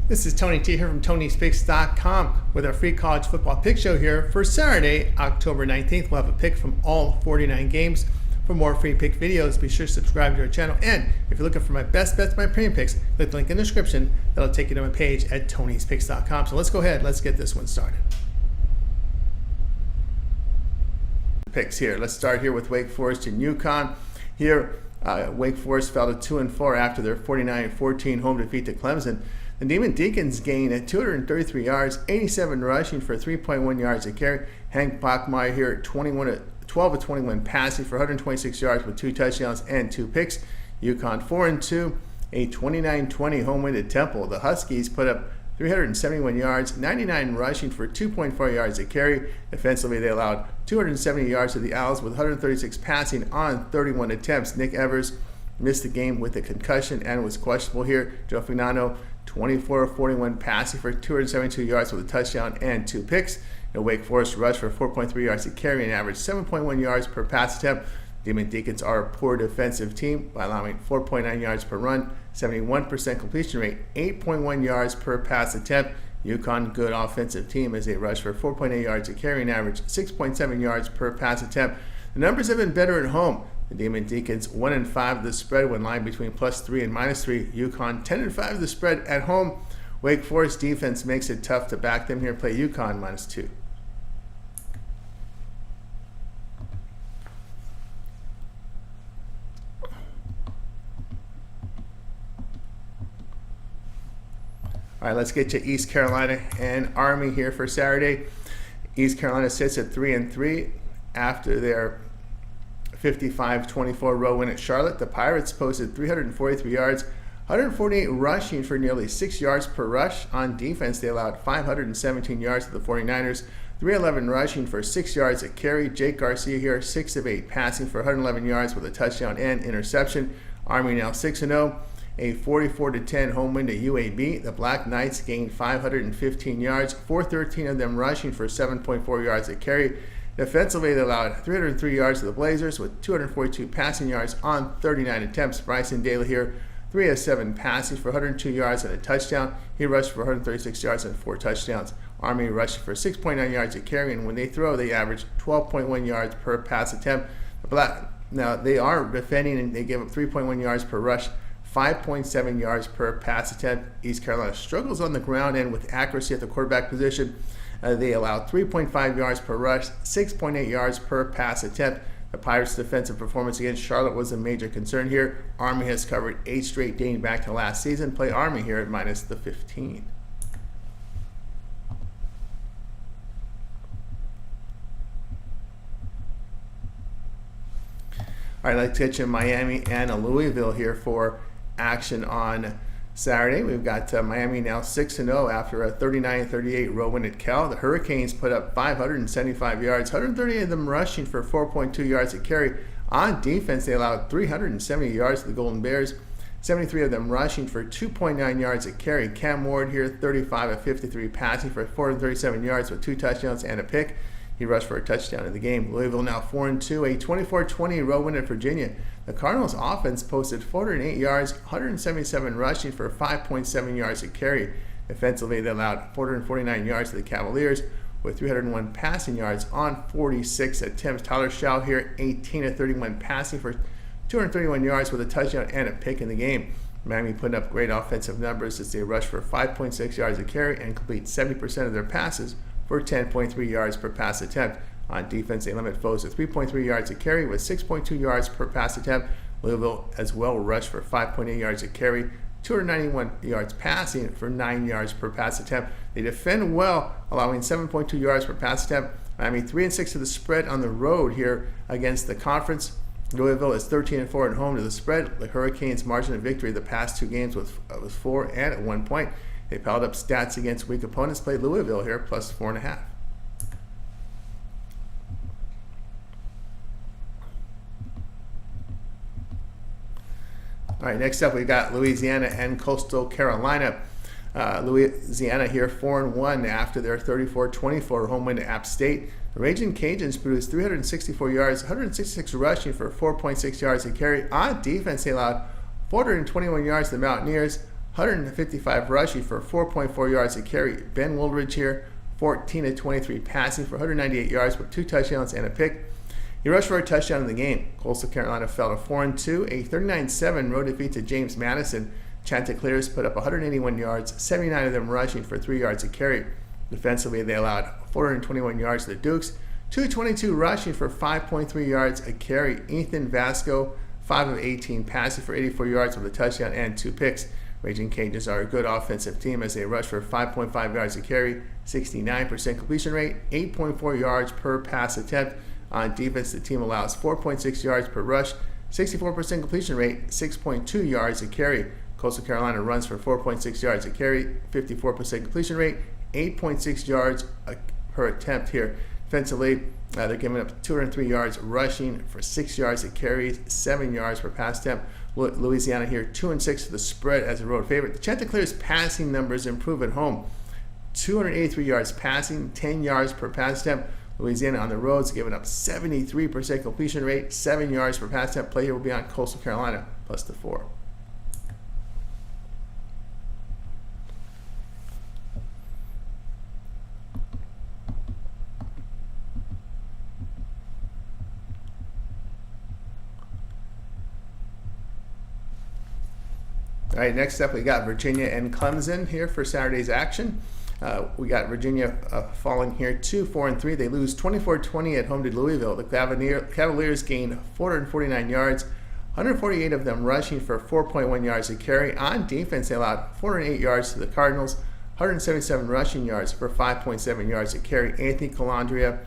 This is Tony T here from Tony'sPicks.com with our free college football pick show here for Saturday, October 19th. We'll have a pick from all 49 games. For more free pick videos, be sure to subscribe to our channel. And if you're looking for my best bets, my premium picks, click the link in the description. That'll take you to my page at Tony'sPicks.com. So let's go ahead. Let's get this one started. Picks here. Let's start here with Wake Forest and UConn. Here, Wake Forest fell to 2-4 after their 49-14 home defeat to Clemson. The Demon Deacons gained at 233 yards, 87 rushing for 3.1 yards a carry. Hank Bachmeier here at 12 of 21 passing for 126 yards with 2 touchdowns and 2 picks. UConn 4-2, a 29-20 home win at Temple. The Huskies put up 371 yards, 99 rushing for 2.4 yards a carry. Defensively, they allowed 270 yards to the Owls with 136 passing on 31 attempts. Nick Evers missed the game with a concussion and was questionable here. Joe Fagnano, 24 of 41 passing for 272 yards with a touchdown and 2 picks. The Wake Forest rushed for 4.3 yards a carry and averaged 7.1 yards per pass attempt. Demon Deacons are a poor defensive team by allowing 4.9 yards per run, 71% completion rate, 8.1 yards per pass attempt. UConn, good offensive team as they rush for 4.8 yards a carry and average 6.7 yards per pass attempt. The numbers have been better at home. The Demon Deacons 1-5 of the spread when lying between +3 and -3. UConn 10-5 of the spread at home. Wake Forest defense makes it tough to back them here. Play UConn -2. All right, let's get to East Carolina and Army here for Saturday. East Carolina sits at 3-3 after their 55-24 road win at Charlotte. The Pirates posted 343 yards, 148 rushing for nearly 6 yards per rush. On defense, they allowed 517 yards to the 49ers, 311 rushing for 6 yards a carry. Jake Garcia here, 6 of 8 passing for 111 yards with a touchdown and interception. Army now 6-0. A 44-10 home win to UAB. The Black Knights gained 515 yards, 413 of them rushing for 7.4 yards a carry. Defensively, they allowed 303 yards to the Blazers with 242 passing yards on 39 attempts. Bryson Daly here, 3 of 7 passing for 102 yards and a touchdown. He rushed for 136 yards and 4 touchdowns. Army rushed for 6.9 yards a carry, and when they throw, they average 12.1 yards per pass attempt. Now, they are defending, and they give up 3.1 yards per rush, 5.7 yards per pass attempt. East Carolina struggles on the ground and with accuracy at the quarterback position. They allowed 3.5 yards per rush, 6.8 yards per pass attempt. The Pirates' defensive performance against Charlotte was a major concern here. Army has covered 8 straight dating back to last season. Play Army here at -15. All right, let's get you Miami and Louisville here for action on Saturday. We've got Miami now 6-0 after a 39-38 road win at Cal. The Hurricanes put up 575 yards, 138 of them rushing for 4.2 yards a carry. On defense, they allowed 370 yards to the Golden Bears, 73 of them rushing for 2.9 yards a carry. Cam Ward here, 35 of 53 passing for 437 yards with 2 touchdowns and a pick. He rushed for a touchdown in the game. Louisville now 4-2, a 24-20 road win at Virginia. The Cardinals' offense posted 408 yards, 177 rushing for 5.7 yards a carry. Defensively, they allowed 449 yards to the Cavaliers with 301 passing yards on 46 attempts. Tyler Shaw here, 18 of 31 passing for 231 yards with a touchdown and a pick in the game. Miami putting up great offensive numbers as they rush for 5.6 yards a carry and complete 70% of their passes for 10.3 yards per pass attempt. On defense, they limit foes to 3.3 yards a carry with 6.2 yards per pass attempt. Louisville as well rushed for 5.8 yards a carry, 291 yards passing for 9 yards per pass attempt. They defend well, allowing 7.2 yards per pass attempt. Miami 3-6 to the spread on the road here against the conference. Louisville is 13-4 at home to the spread. The Hurricanes' margin of victory the past 2 games was 4 and at 1 point. They piled up stats against weak opponents. Played Louisville here +4.5. All right, next up we've got Louisiana and Coastal Carolina. Louisiana here 4-1 after their 34-24 home win at App State. The Raging Cajuns produced 364 yards, 166 rushing for 4.6 yards a carry. On defense, they allowed 421 yards to the Mountaineers, 155 rushing for 4.4 yards a carry. Ben Woolridge here, 14 of 23 passing for 198 yards with 2 touchdowns and a pick. He rushed for a touchdown in the game. Coastal Carolina fell to 4-2, a 39-7 road defeat to James Madison. Chanticleers put up 181 yards, 79 of them rushing for 3 yards a carry. Defensively, they allowed 421 yards to the Dukes, 222 rushing for 5.3 yards a carry. Ethan Vasco, 5 of 18 passing for 84 yards with a touchdown and 2 picks. Raging Cajuns are a good offensive team as they rush for 5.5 yards a carry, 69% completion rate, 8.4 yards per pass attempt. On defense, the team allows 4.6 yards per rush, 64% completion rate, 6.2 yards a carry. Coastal Carolina runs for 4.6 yards a carry, 54% completion rate, 8.6 yards per attempt here. Defensively, they're giving up 203 yards rushing for 6 yards a carry, 7 yards per pass attempt. Louisiana here 2-6 to the spread as a road favorite. The Chanticleers passing numbers improve at home. 283 yards passing, 10 yards per pass attempt. Louisiana on the roads giving up 73% completion rate, 7 yards per pass attempt. Play here will be on Coastal Carolina plus the 4. All right, next up we got Virginia and Clemson here for Saturday's action. We got Virginia falling here 2-4-3. They lose 24-20 at home to Louisville. The Cavaliers gained 449 yards, 148 of them rushing for 4.1 yards a carry. On defense, they allowed 408 yards to the Cardinals, 177 rushing yards for 5.7 yards a carry. Anthony Calandria,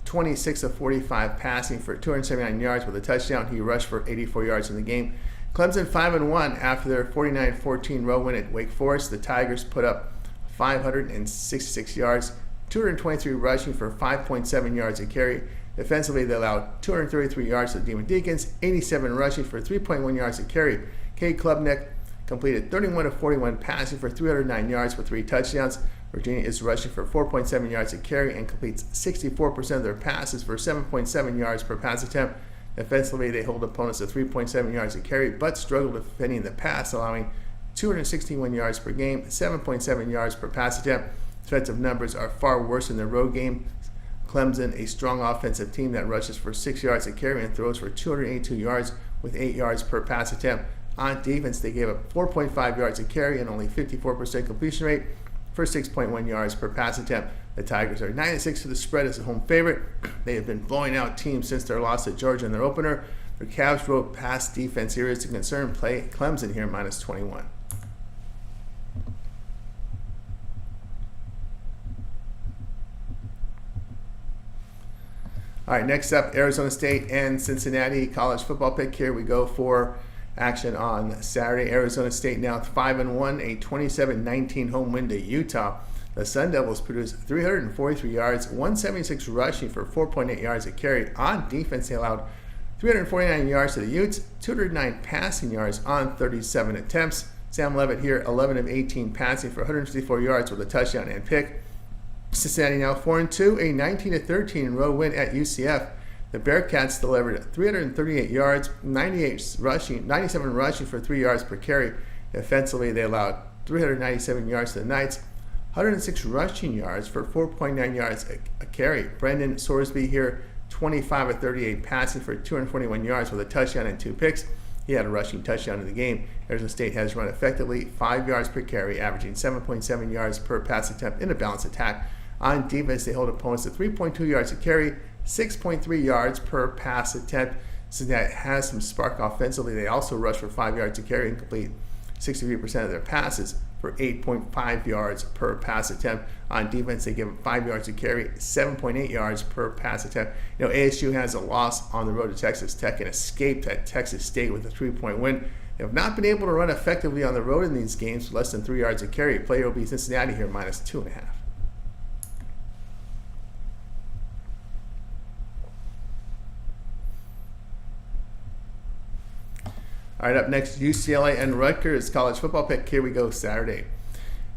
26 of 45 passing for 279 yards with a touchdown. He rushed for 84 yards in the game. Clemson 5-1 after their 49-14 road win at Wake Forest. The Tigers put up 566 yards, 223 rushing for 5.7 yards a carry. Defensively, they allowed 233 yards to the Demon Deacons, 87 rushing for 3.1 yards a carry. Cade Klubnik completed 31 of 41 passing for 309 yards for 3 touchdowns. Virginia is rushing for 4.7 yards a carry and completes 64% of their passes for 7.7 yards per pass attempt. Defensively, they hold opponents to 3.7 yards a carry, but struggle defending the pass, allowing 261 yards per game, 7.7 yards per pass attempt. Defensive numbers are far worse in the road game. Clemson, a strong offensive team that rushes for 6 yards a carry and throws for 282 yards with 8 yards per pass attempt. On defense, they gave up 4.5 yards a carry and only 54% completion rate for 6.1 yards per pass attempt. The Tigers are 9-6 to the spread as a home favorite. They have been blowing out teams since their loss to Georgia in their opener. Their Cavs road pass defense here is a concern. Play Clemson here minus 21. All right, next up, Arizona State and Cincinnati college football pick. Here we go for action on Saturday. Arizona State now 5-1, a 27-19 home win to Utah. The Sun Devils produced 343 yards, 176 rushing for 4.8 yards a carry. On defense, they allowed 349 yards to the Utes, 209 passing yards on 37 attempts. Sam Levitt here, 11 of 18 passing for 154 yards with a touchdown and pick. Cincinnati now 4-2, a 19-13 road win at UCF. The Bearcats delivered 338 yards, 97 rushing for 3 yards per carry. Defensively, they allowed 397 yards to the Knights, 106 rushing yards for 4.9 yards a carry. Brendan Sorsby here, 25 of 38 passing for 221 yards with a touchdown and 2 picks. He had a rushing touchdown in the game. Arizona State has run effectively 5 yards per carry, averaging 7.7 yards per pass attempt in a balanced attack. On defense, they hold opponents to 3.2 yards a carry, 6.3 yards per pass attempt. Cincinnati has some spark offensively. They also rush for 5 yards a carry and complete 63% of their passes for 8.5 yards per pass attempt. On defense, they give them 5 yards a carry, 7.8 yards per pass attempt. You know, ASU has a loss on the road to Texas Tech and escaped at Texas State with a 3-point win. They have not been able to run effectively on the road in these games for less than 3 yards a carry. Player will be Cincinnati here minus 2.5. All right, up next, UCLA and Rutgers college football pick. Here we go Saturday.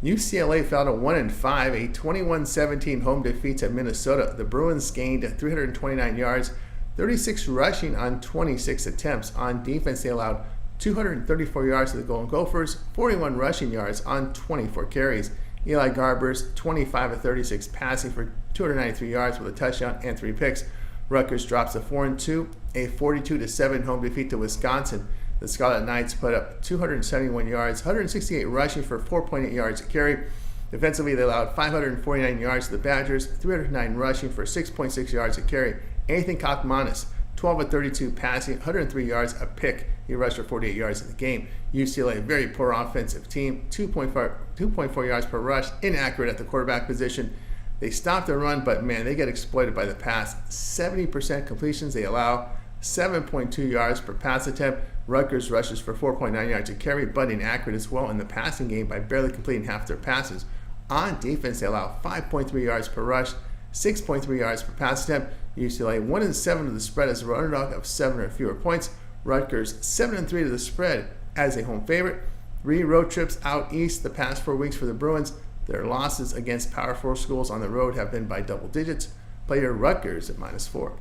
UCLA fell to 1-5, a 21-17 home defeat to Minnesota. The Bruins gained 329 yards, 36 rushing on 26 attempts. On defense, they allowed 234 yards to the Golden Gophers, 41 rushing yards on 24 carries. Eli Garbers, 25 of 36 passing for 293 yards with a touchdown and 3 picks. Rutgers drops to 4-2, a 42-7 home defeat to Wisconsin. The Scarlet Knights put up 271 yards, 168 rushing for 4.8 yards a carry. Defensively, they allowed 549 yards to the Badgers, 309 rushing for 6.6 yards a carry. Anthony Kakmanis, 12 of 32 passing, 103 yards, a pick. He rushed for 48 yards in the game. UCLA, very poor offensive team, 2.4 yards per rush, inaccurate at the quarterback position. They stop the run, but man, they get exploited by the pass. 70% completions they allow, 7.2 yards per pass attempt. Rutgers rushes for 4.9 yards a carry, but inaccurate as well in the passing game by barely completing half their passes. On defense, they allow 5.3 yards per rush, 6.3 yards per pass attempt. UCLA 1-7 to the spread as a underdog of 7 or fewer points. Rutgers 7-3 to the spread as a home favorite. 3 road trips out east the past 4 weeks for the Bruins. Their losses against Power 4 schools on the road have been by double digits. Play your Rutgers at -4.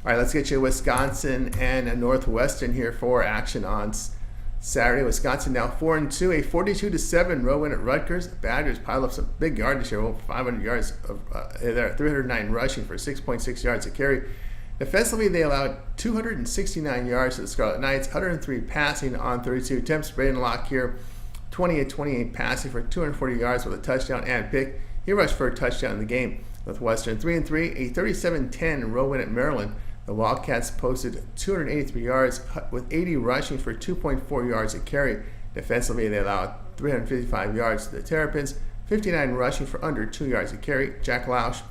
All right, let's get you Wisconsin and Northwestern here for action on Saturday. Wisconsin now 4-2, a 42-7 road win at Rutgers. The Badgers piled up some big yardage here, over 500 yards. They're at 309 rushing for 6.6 yards a carry. Defensively, they allowed 269 yards to the Scarlet Knights, 103 passing on 32 attempts. Braden Locke here, 20 of 28 passing for 240 yards with a touchdown and pick. He rushed for a touchdown in the game. Northwestern 3-3, a 37-10 road win at Maryland. The Wildcats posted 283 yards with 80 rushing for 2.4 yards a carry. Defensively, they allowed 355 yards to the Terrapins, 59 rushing for under 2 yards a carry. Jack Lausch,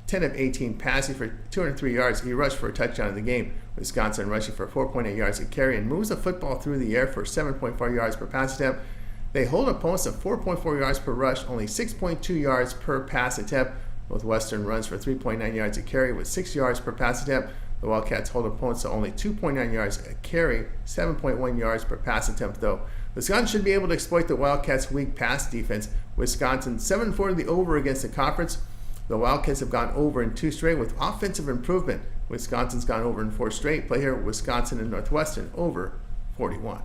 10 of 18 passing for 203 yards. He rushed for a touchdown in the game. Wisconsin rushing for 4.8 yards a carry and moves the football through the air for 7.4 yards per pass attempt. They hold opponents to 4.4 yards per rush, only 6.2 yards per pass attempt. Northwestern runs for 3.9 yards a carry with 6 yards per pass attempt. The Wildcats hold opponents to only 2.9 yards a carry, 7.1 yards per pass attempt though. Wisconsin should be able to exploit the Wildcats' weak pass defense. Wisconsin 7-4 to the over against the conference. The Wildcats have gone over in 2 straight with offensive improvement. Wisconsin's gone over in 4 straight. Play here Wisconsin and Northwestern over 41.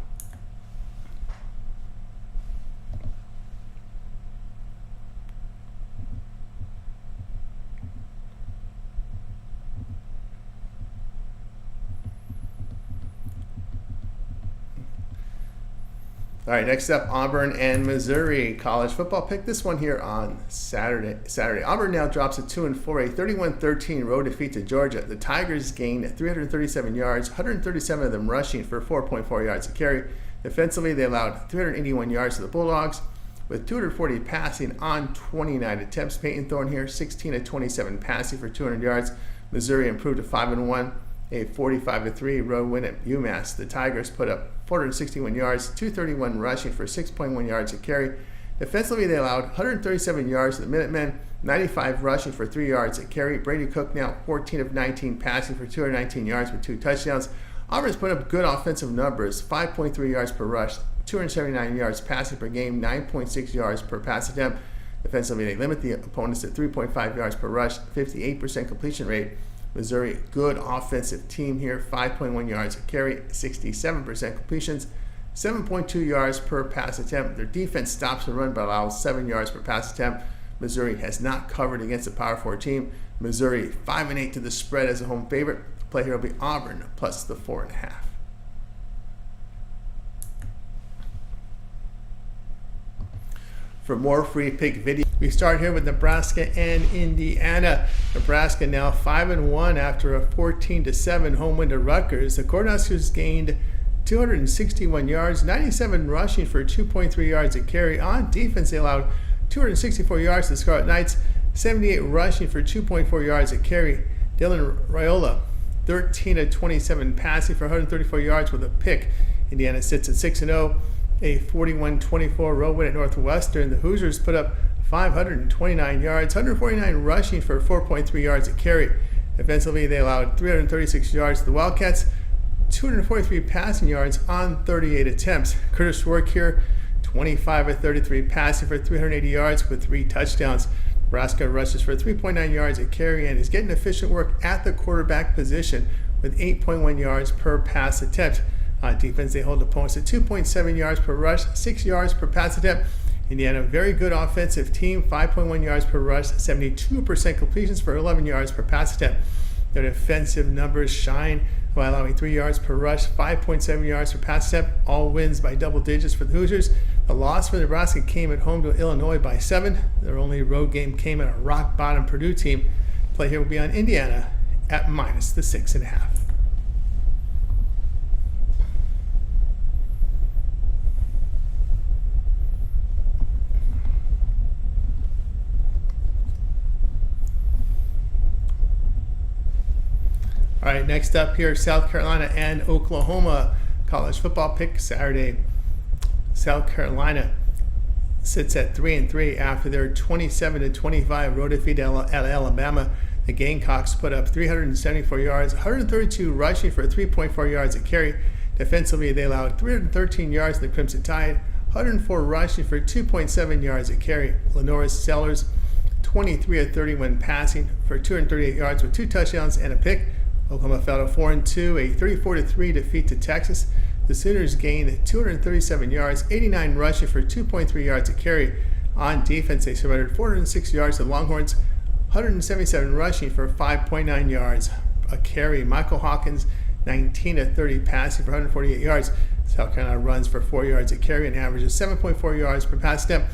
All right, next up, Auburn and Missouri college football. Pick this one here on Saturday. Auburn now drops to 2-4, a 31-13 road defeat to Georgia. The Tigers gained 337 yards, 137 of them rushing for 4.4 yards a carry. Defensively, they allowed 381 yards to the Bulldogs with 240 passing on 29 attempts. Peyton Thorne here, 16 of 27 passing for 200 yards. Missouri improved to 5-1. A 45-3 road win at UMass. The Tigers put up 461 yards, 231 rushing for 6.1 yards a carry. Defensively, they allowed 137 yards to the Minutemen, 95 rushing for 3 yards a carry. Brady Cook now 14 of 19 passing for 219 yards with 2 touchdowns. Auburn's put up good offensive numbers, 5.3 yards per rush, 279 yards passing per game, 9.6 yards per pass attempt. Defensively, they limit the opponents at 3.5 yards per rush, 58% completion rate. Missouri, good offensive team here, 5.1 yards a carry, 67% completions, 7.2 yards per pass attempt. Their defense stops the run but allows 7 yards per pass attempt. Missouri has not covered against a Power 4 team. Missouri 5-8 to the spread as a home favorite. The play here will be Auburn plus the 4.5. For more free pick video, we start here with Nebraska and Indiana. Nebraska now 5-1 after a 14-7 home win to Rutgers. The Cornhuskers gained 261 yards, 97 rushing for 2.3 yards a carry. On defense, they allowed 264 yards to the Scarlet Knights, 78 rushing for 2.4 yards a carry. Dylan Raiola, 13 of 27 passing for 134 yards with a pick. Indiana sits at 6-0. A 41-24 road win at Northwestern. The Hoosiers put up 529 yards, 149 rushing for 4.3 yards a carry. Defensively, they allowed 336 yards to the Wildcats, 243 passing yards on 38 attempts. Curtis Rourke here, 25 of 33 passing for 380 yards with 3 touchdowns. Nebraska rushes for 3.9 yards a carry and is getting efficient work at the quarterback position with 8.1 yards per pass attempt. On defense, they hold opponents at 2.7 yards per rush, 6 yards per pass attempt. Indiana, very good offensive team, 5.1 yards per rush, 72% completions for 11 yards per pass attempt. Their defensive numbers shine by allowing 3 yards per rush, 5.7 yards per pass attempt, all wins by double digits for the Hoosiers. The loss for Nebraska came at home to Illinois by 7. Their only road game came at a rock-bottom Purdue team. Play here will be on Indiana at minus the 6.5. All right, next up here, South Carolina and Oklahoma college football pick Saturday. South Carolina sits at 3-3 after their 27-25 road defeat at Alabama. The Gamecocks put up 374 yards, 132 rushing for 3.4 yards a carry. Defensively, they allowed 313 yards to the Crimson Tide, 104 rushing for 2.7 yards a carry. Lenore's Sellers, 23 of 30 when passing for 238 yards with 2 touchdowns and a pick. Oklahoma fell to 4-2, a 34-3 defeat to Texas. The Sooners gained 237 yards, 89 rushing for 2.3 yards a carry. On defense, they surrendered 406 yards to the Longhorns, 177 rushing for 5.9 yards a carry. Michael Hawkins, 19 of 30 passing for 148 yards. South Carolina runs for 4 yards a carry and averages 7.4 yards per pass attempt.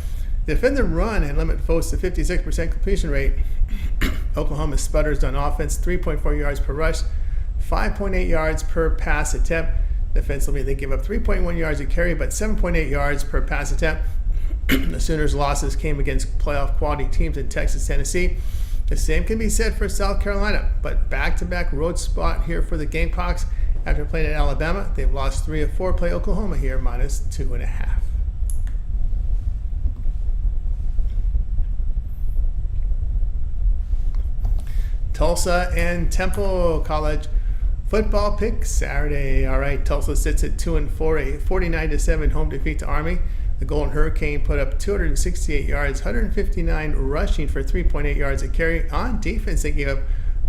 They defend the run and limit foes to 56% completion rate. Oklahoma sputters on offense, 3.4 yards per rush, 5.8 yards per pass attempt. Defensively, they give up 3.1 yards a carry, but 7.8 yards per pass attempt. The Sooners' losses came against playoff quality teams in Texas, Tennessee. The same can be said for South Carolina, but back-to-back road spot here for the Gamecocks. After playing at Alabama, they've lost 3 of 4. Play Oklahoma here, minus 2.5. Tulsa and Temple College football pick Saturday. All right, Tulsa sits at 2-4, a 49-7 home defeat to Army. The Golden Hurricane put up 268 yards, 159 rushing for 3.8 yards a carry. On defense, they gave up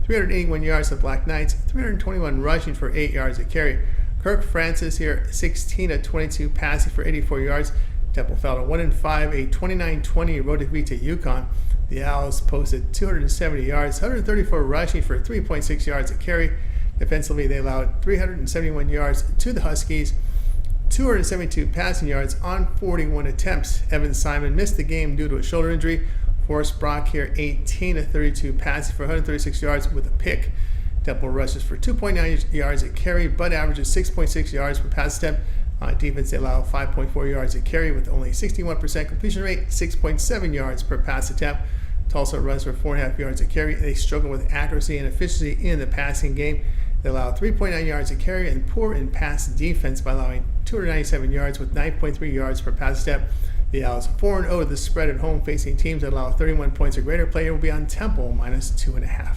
381 yards to the Black Knights, 321 rushing for 8 yards a carry. Kirk Francis here, 16 of 22 passing for 84 yards. Temple fell to 1-5, a 29-20 road defeat to UConn. The Owls posted 270 yards, 134 rushing for 3.6 yards a carry. Defensively, they allowed 371 yards to the Huskies, 272 passing yards on 41 attempts. Evan Simon missed the game due to a shoulder injury. Forrest Brock here, 18 of 32 passing for 136 yards with a pick. Temple rushes for 2.9 yards a carry, but averages 6.6 yards per pass attempt. On defense, they allow 5.4 yards a carry with only 61% completion rate, 6.7 yards per pass attempt. Tulsa runs for 4.5 yards a carry. They struggle with accuracy and efficiency in the passing game. They allow 3.9 yards a carry and poor in pass defense by allowing 297 yards with 9.3 yards per pass attempt. The Owls 4-0 to the spread at home facing teams that allow 31 points or greater. Player will be on Temple, minus 2.5.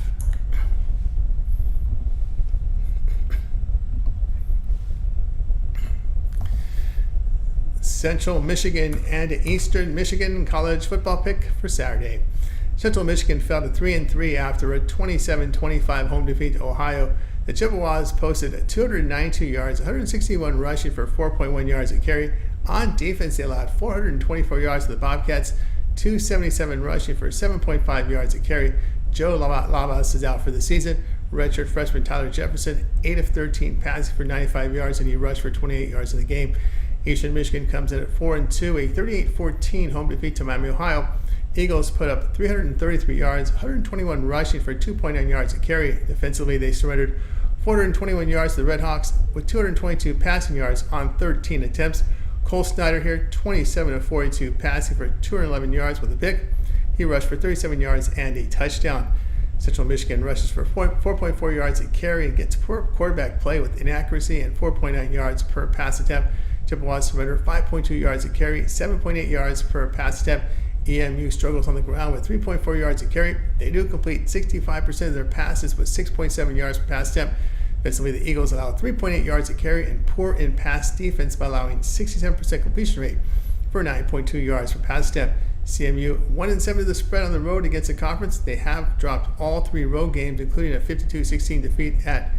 Central Michigan and Eastern Michigan college football pick for Saturday. Central Michigan fell to 3-3 after a 27-25 home defeat to Ohio. The Chippewas posted 292 yards, 161 rushing for 4.1 yards a carry. On defense, they allowed 424 yards to the Bobcats, 277 rushing for 7.5 yards a carry. Joe Lavas is out for the season. Redshirt freshman Tyler Jefferson, 8 of 13 passing for 95 yards, and he rushed for 28 yards in the game. Eastern Michigan comes in at 4-2, a 38-14 home defeat to Miami, Ohio. Eagles put up 333 yards, 121 rushing for 2.9 yards a carry. Defensively, they surrendered 421 yards to the Redhawks with 222 passing yards on 13 attempts. Cole Snyder here, 27 of 42 passing for 211 yards with a pick. He rushed for 37 yards and a touchdown. Central Michigan rushes for 4.4 yards a carry and gets poor quarterback play with inaccuracy and 4.9 yards per pass attempt. Chippewas surrendered 5.2 yards a carry, 7.8 yards per pass attempt. EMU struggles on the ground with 3.4 yards a carry. They do complete 65% of their passes with 6.7 yards per pass attempt. Defensively, the Eagles allow 3.8 yards a carry and poor in pass defense by allowing 67% completion rate for 9.2 yards per pass attempt. CMU 1-7 to the spread on the road against the conference. They have dropped all 3 road games, including a 52-16 defeat at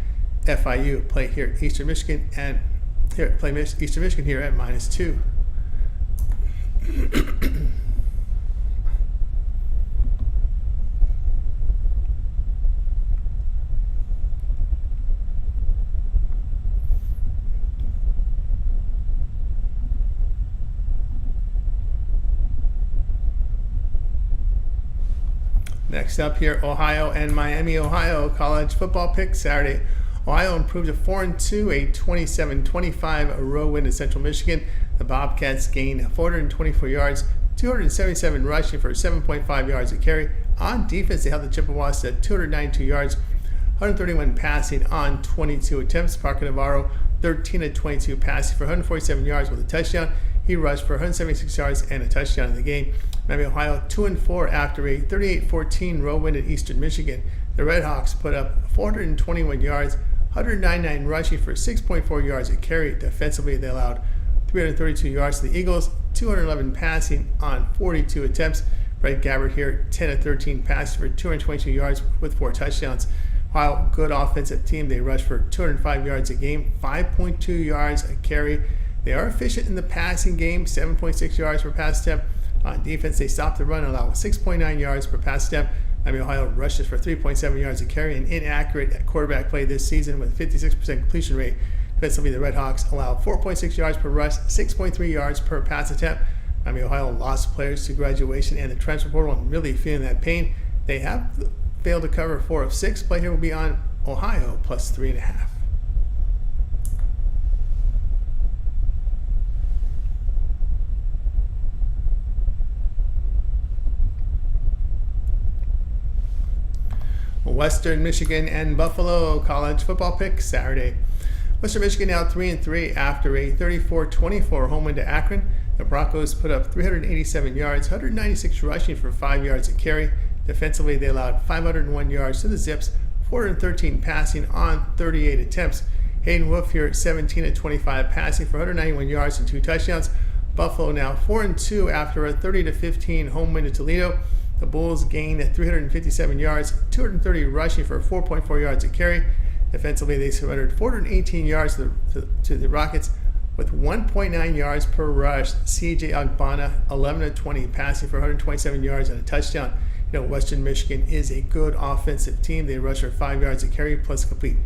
FIU. Play here at Eastern Michigan and Eastern Michigan here at -2. Next up here, Ohio and Miami. Ohio college football pick Saturday. Ohio improved to 4-2, a 27-25 road win at Central Michigan. The Bobcats gained 424 yards, 277 rushing for 7.5 yards a carry. On defense, they held the Chippewas to 292 yards, 131 passing on 22 attempts. Parker Navarro, 13-22 passing for 147 yards with a touchdown. He rushed for 176 yards and a touchdown in the game. Miami, Ohio, 2-4 after a 38-14 road win at Eastern Michigan. The Redhawks put up 421 yards, 199 rushing for 6.4 yards a carry. Defensively, they allowed 332 yards to the Eagles, 211 passing on 42 attempts. Brett Gabbert here, 10-13 passing for 222 yards with 4 touchdowns. Ohio, good offensive team. They rushed for 205 yards a game, 5.2 yards a carry. They are efficient in the passing game, 7.6 yards per pass attempt. On defense, they stopped the run and allowed 6.9 yards per pass attempt. Miami, Ohio rushes for 3.7 yards a carry, and inaccurate at quarterback play this season with 56% completion rate. Defensively, the Redhawks allowed 4.6 yards per rush, 6.3 yards per pass attempt. Miami, Ohio lost players to graduation and the transfer portal and really feeling that pain. They have failed to cover 4 of 6. Play here will be on Ohio plus 3.5. Western Michigan and Buffalo college football pick Saturday. Western Michigan now 3-3 after a 34-24 home win to Akron. The Broncos put up 387 yards, 196 rushing for 5 yards a carry. Defensively, they allowed 501 yards to the Zips, 413 passing on 38 attempts. Hayden Wolf here, 17-25 passing for 191 yards and 2 touchdowns. Buffalo now 4-2 after a 30-15 home win to Toledo. The Bulls gained 357 yards, 230 rushing for 4.4 yards a carry. Defensively, they surrendered 418 yards to the Rockets with 1.9 yards per rush. C.J. Agbana, 11-20 passing for 127 yards and a touchdown. Western Michigan is a good offensive team. They rush for 5 yards a carry plus complete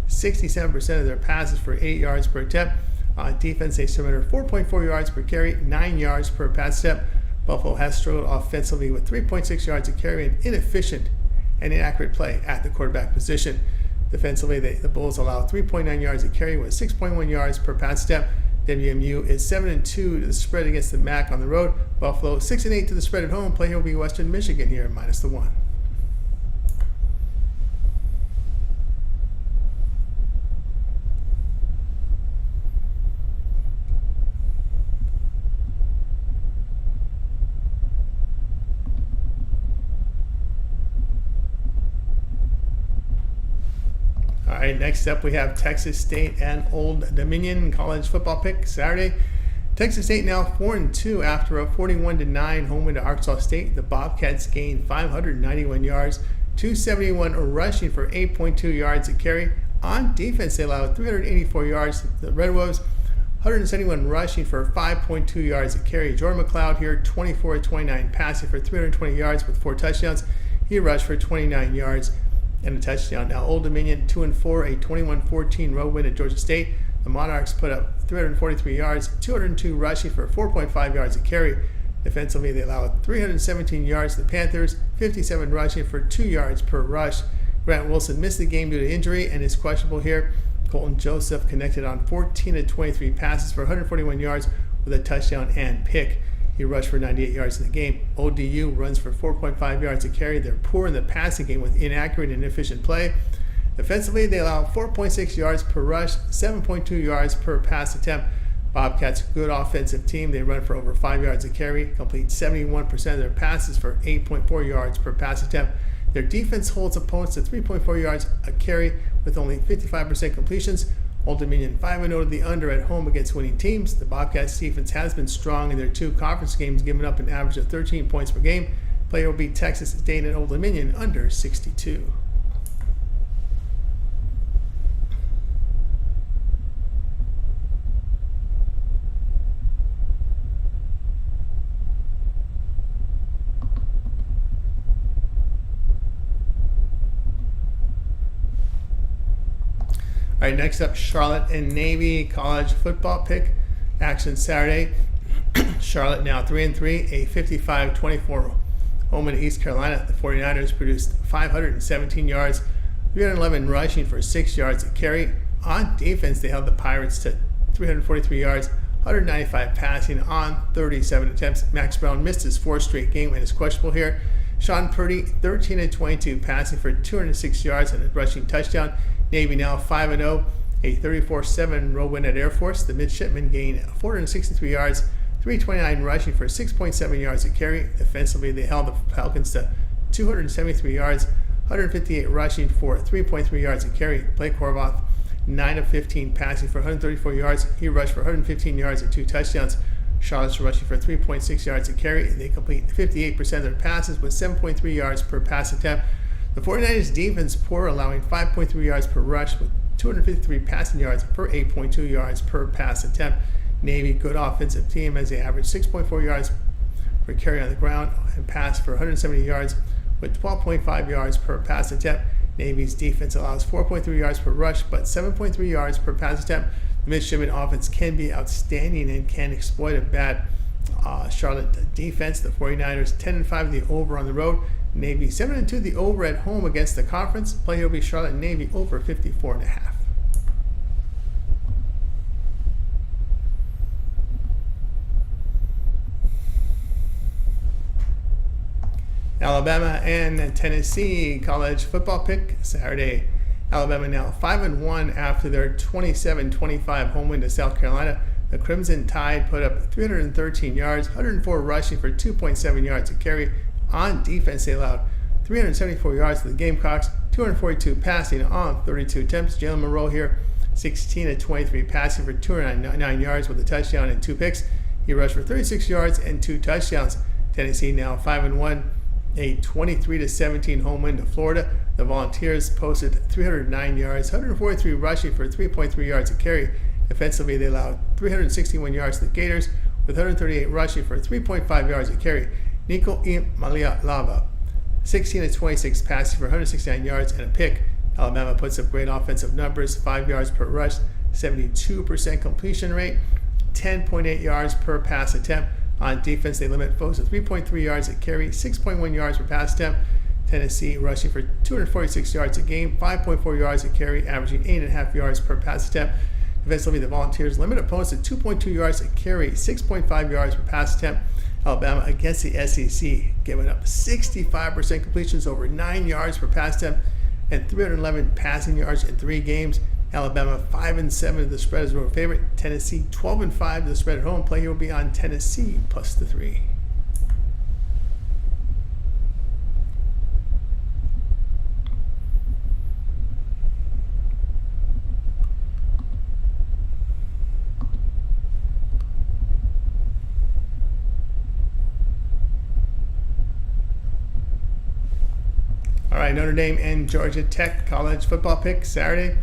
67% of their passes for 8 yards per attempt. On defense, they surrendered 4.4 yards per carry, 9 yards per pass attempt. Buffalo has struggled offensively with 3.6 yards a carry and inefficient and inaccurate play at the quarterback position. Defensively, the Bulls allow 3.9 yards a carry with 6.1 yards per pass attempt. WMU is 7-2 to the spread against the MAC on the road. Buffalo 6-8 to the spread at home. Play here will be Western Michigan here -1. All right, next up we have Texas State and Old Dominion college football pick Saturday. Texas State now 4-2 after a 41-9 home win to Arkansas State. The Bobcats gained 591 yards, 271 rushing for 8.2 yards a carry. On defense, they allowed 384 yards. The Red Wolves 171 rushing for 5.2 yards a carry. Jordan McLeod here, 24-29 passing for 320 yards with 4 touchdowns. He rushed for 29 yards and a touchdown. Now Old Dominion 2-4, a 21-14 road win at Georgia State. The Monarchs put up 343 yards, 202 rushing for 4.5 yards a carry. Defensively, they allowed 317 yards to the Panthers, 57 rushing for 2 yards per rush. Grant Wilson missed the game due to injury and is questionable here. Colton Joseph connected on 14-23 passes for 141 yards with a touchdown and pick. He rushed for 98 yards in the game. ODU runs for 4.5 yards a carry. They're poor in the passing game with inaccurate and inefficient play. Defensively, they allow 4.6 yards per rush, 7.2 yards per pass attempt. Bobcats, good offensive team. They run for over 5 yards a carry, complete 71% of their passes for 8.4 yards per pass attempt. Their defense holds opponents to 3.4 yards a carry with only 55% completions. Old Dominion 5-0 to the under at home against winning teams. The Bobcats defense has been strong in their 2 conference games, giving up an average of 13 points per game. Player will be Texas State and Old Dominion under 62. All right, next up, Charlotte and Navy college football pick. Action Saturday. Charlotte now 3-3, a 55-24 home in East Carolina. The 49ers produced 517 yards, 311 rushing for 6 yards a carry. On defense, they held the Pirates to 343 yards, 195 passing on 37 attempts. Max Brown missed his 4th straight game and is questionable here. Sean Purdy, 13-22, passing for 206 yards and a rushing touchdown. Navy now 5-0, a 34-7 road win at Air Force. The midshipmen gained 463 yards, 329 rushing for 6.7 yards a carry. Defensively, they held the Falcons to 273 yards, 158 rushing for 3.3 yards a carry. Blake Horvath, 9 of 15 passing for 134 yards. He rushed for 115 yards and 2 touchdowns. Charlotte's rushing for 3.6 yards a carry. They complete 58% of their passes with 7.3 yards per pass attempt. The 49ers defense poor, allowing 5.3 yards per rush with 253 passing yards for 8.2 yards per pass attempt. Navy, good offensive team as they average 6.4 yards per carry on the ground and pass for 170 yards with 12.5 yards per pass attempt. Navy's defense allows 4.3 yards per rush but 7.3 yards per pass attempt. The midshipman offense can be outstanding and can exploit a bad Charlotte defense. The 49ers 10-5 the over on the road. Navy 7-2 the over at home against the conference. Play will be Charlotte and Navy over 54.5. Alabama and Tennessee college football pick Saturday. Alabama now 5-1 after their 27-25 home win to South Carolina. The Crimson Tide put up 313 yards, 104 rushing for 2.7 yards a carry. On defense, they allowed 374 yards to the Gamecocks, 242 passing on 32 attempts. Jalen Monroe here, 16-23 passing for 209 yards with a touchdown and 2 picks. He rushed for 36 yards and 2 touchdowns. Tennessee now 5-1, a 23-17 home win to Florida. The Volunteers posted 309 yards, 143 rushing for 3.3 yards a carry. Defensively, they allowed 361 yards to the Gators with 138 rushing for 3.5 yards a carry. Nico Iamaleava, 16-26 passing for 169 yards and a pick. Alabama puts up great offensive numbers, 5 yards per rush, 72% completion rate, 10.8 yards per pass attempt. On defense, they limit foes to 3.3 yards a carry, 6.1 yards per pass attempt. Tennessee rushing for 246 yards a game, 5.4 yards a carry, averaging 8.5 yards per pass attempt. Defensively, the Volunteers limit opponents to 2.2 yards a carry, 6.5 yards per pass attempt. Alabama against the SEC, giving up 65% completions over 9 yards per pass attempt and 311 passing yards in 3 games. Alabama 5-7 to the spread as a road favorite. Tennessee 12-5 to the spread at home. Play here will be on Tennessee plus the 3. All right, Notre Dame and Georgia Tech college football pick Saturday.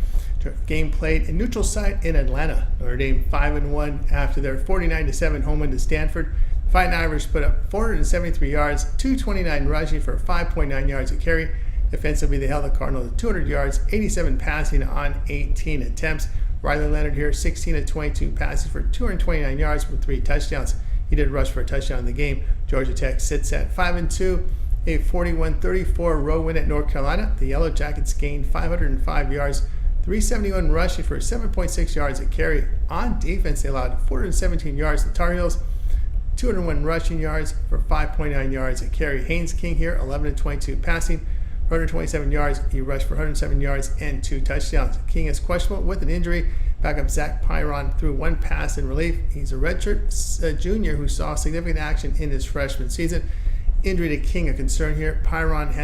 Game played in neutral site in Atlanta. Notre Dame 5-1 after their 49-7 home win to Stanford. Fighting Irish put up 473 yards, 229 rushing for 5.9 yards a carry. Defensively, they held the Cardinals to 200 yards, 87 passing on 18 attempts. Riley Leonard here, 16-22 passing for 229 yards with 3 touchdowns. He did rush for a touchdown in the game. Georgia Tech sits at 5-2. A 41-34 road win at North Carolina. The Yellow Jackets gained 505 yards, 371 rushing for 7.6 yards a carry. On defense, they allowed 417 yards to Tar Heels, 201 rushing yards for 5.9 yards a carry. Haynes King here, 11-22 passing, 127 yards. He rushed for 107 yards and 2 touchdowns. King is questionable with an injury. Backup Zach Pyron threw 1 pass in relief. He's a redshirt junior who saw significant action in his freshman season. Injury to King a concern here. Pyron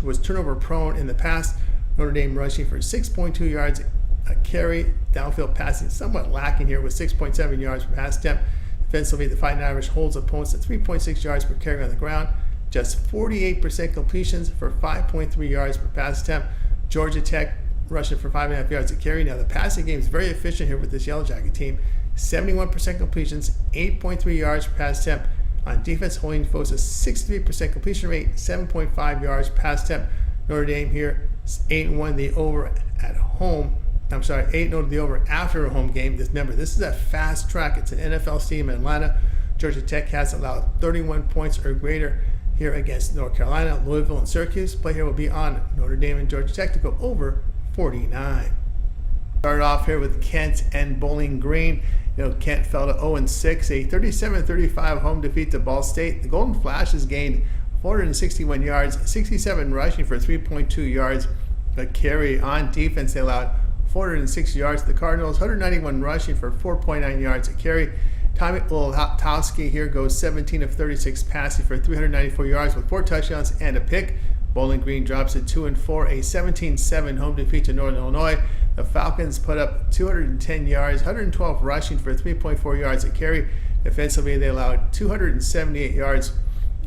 was turnover prone in the past. Notre Dame rushing for 6.2 yards a carry. Downfield passing somewhat lacking here with 6.7 yards per pass attempt. Defensively, the Fighting Irish holds opponents at 3.6 yards per carry on the ground. Just 48% completions for 5.3 yards per pass attempt. Georgia Tech rushing for 5.5 yards a carry. Now, the passing game is very efficient here with this Yellow Jacket team. 71% completions, 8.3 yards per pass attempt. On defense, holding foes a 63% completion rate, 7.5 yards per pass attempt. Notre Dame here, 8-1 the over at home. 8-0 the over after a home game. Remember, this is a fast track. It's an NFL stadium in Atlanta. Georgia Tech has allowed 31 points or greater here against North Carolina, Louisville, and Syracuse. Play here will be on Notre Dame and Georgia Tech to go over 49. Started off here with Kent and Bowling Green. Kent fell to 0-6, a 37-35 home defeat to Ball State. The Golden Flashes gained 461 yards, 67 rushing for 3.2 yards a carry. On defense, they allowed 406 yards to the Cardinals, 191 rushing for 4.9 yards a carry. Tommy Oltowski here goes 17 of 36 passing for 394 yards with 4 touchdowns and a pick. Bowling Green drops it 2-4, a 17-7 home defeat to Northern Illinois. The Falcons put up 210 yards, 112 rushing for 3.4 yards a carry. Defensively, they allowed 278 yards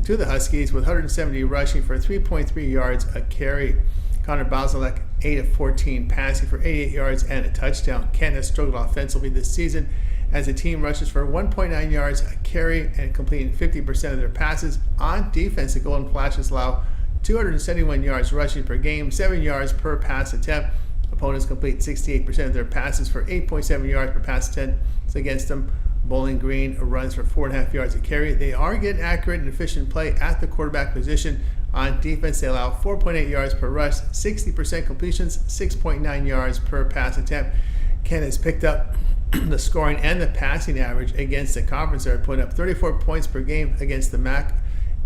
to the Huskies with 170 rushing for 3.3 yards a carry. Connor Bazelak, 8 of 14 passing for 88 yards and a touchdown. Kent has struggled offensively this season as the team rushes for 1.9 yards a carry and completing 50% of their passes. On defense, the Golden Flashes allow 271 yards rushing per game, 7 yards per pass attempt. Opponents complete 68% of their passes for 8.7 yards per pass attempt. Against them, Bowling Green runs for 4.5 yards a carry. They are getting accurate and efficient play at the quarterback position. On defense, they allow 4.8 yards per rush, 60% completions, 6.9 yards per pass attempt. Kent has picked up the scoring and the passing average against the conference. They're putting up 34 points per game against the MAC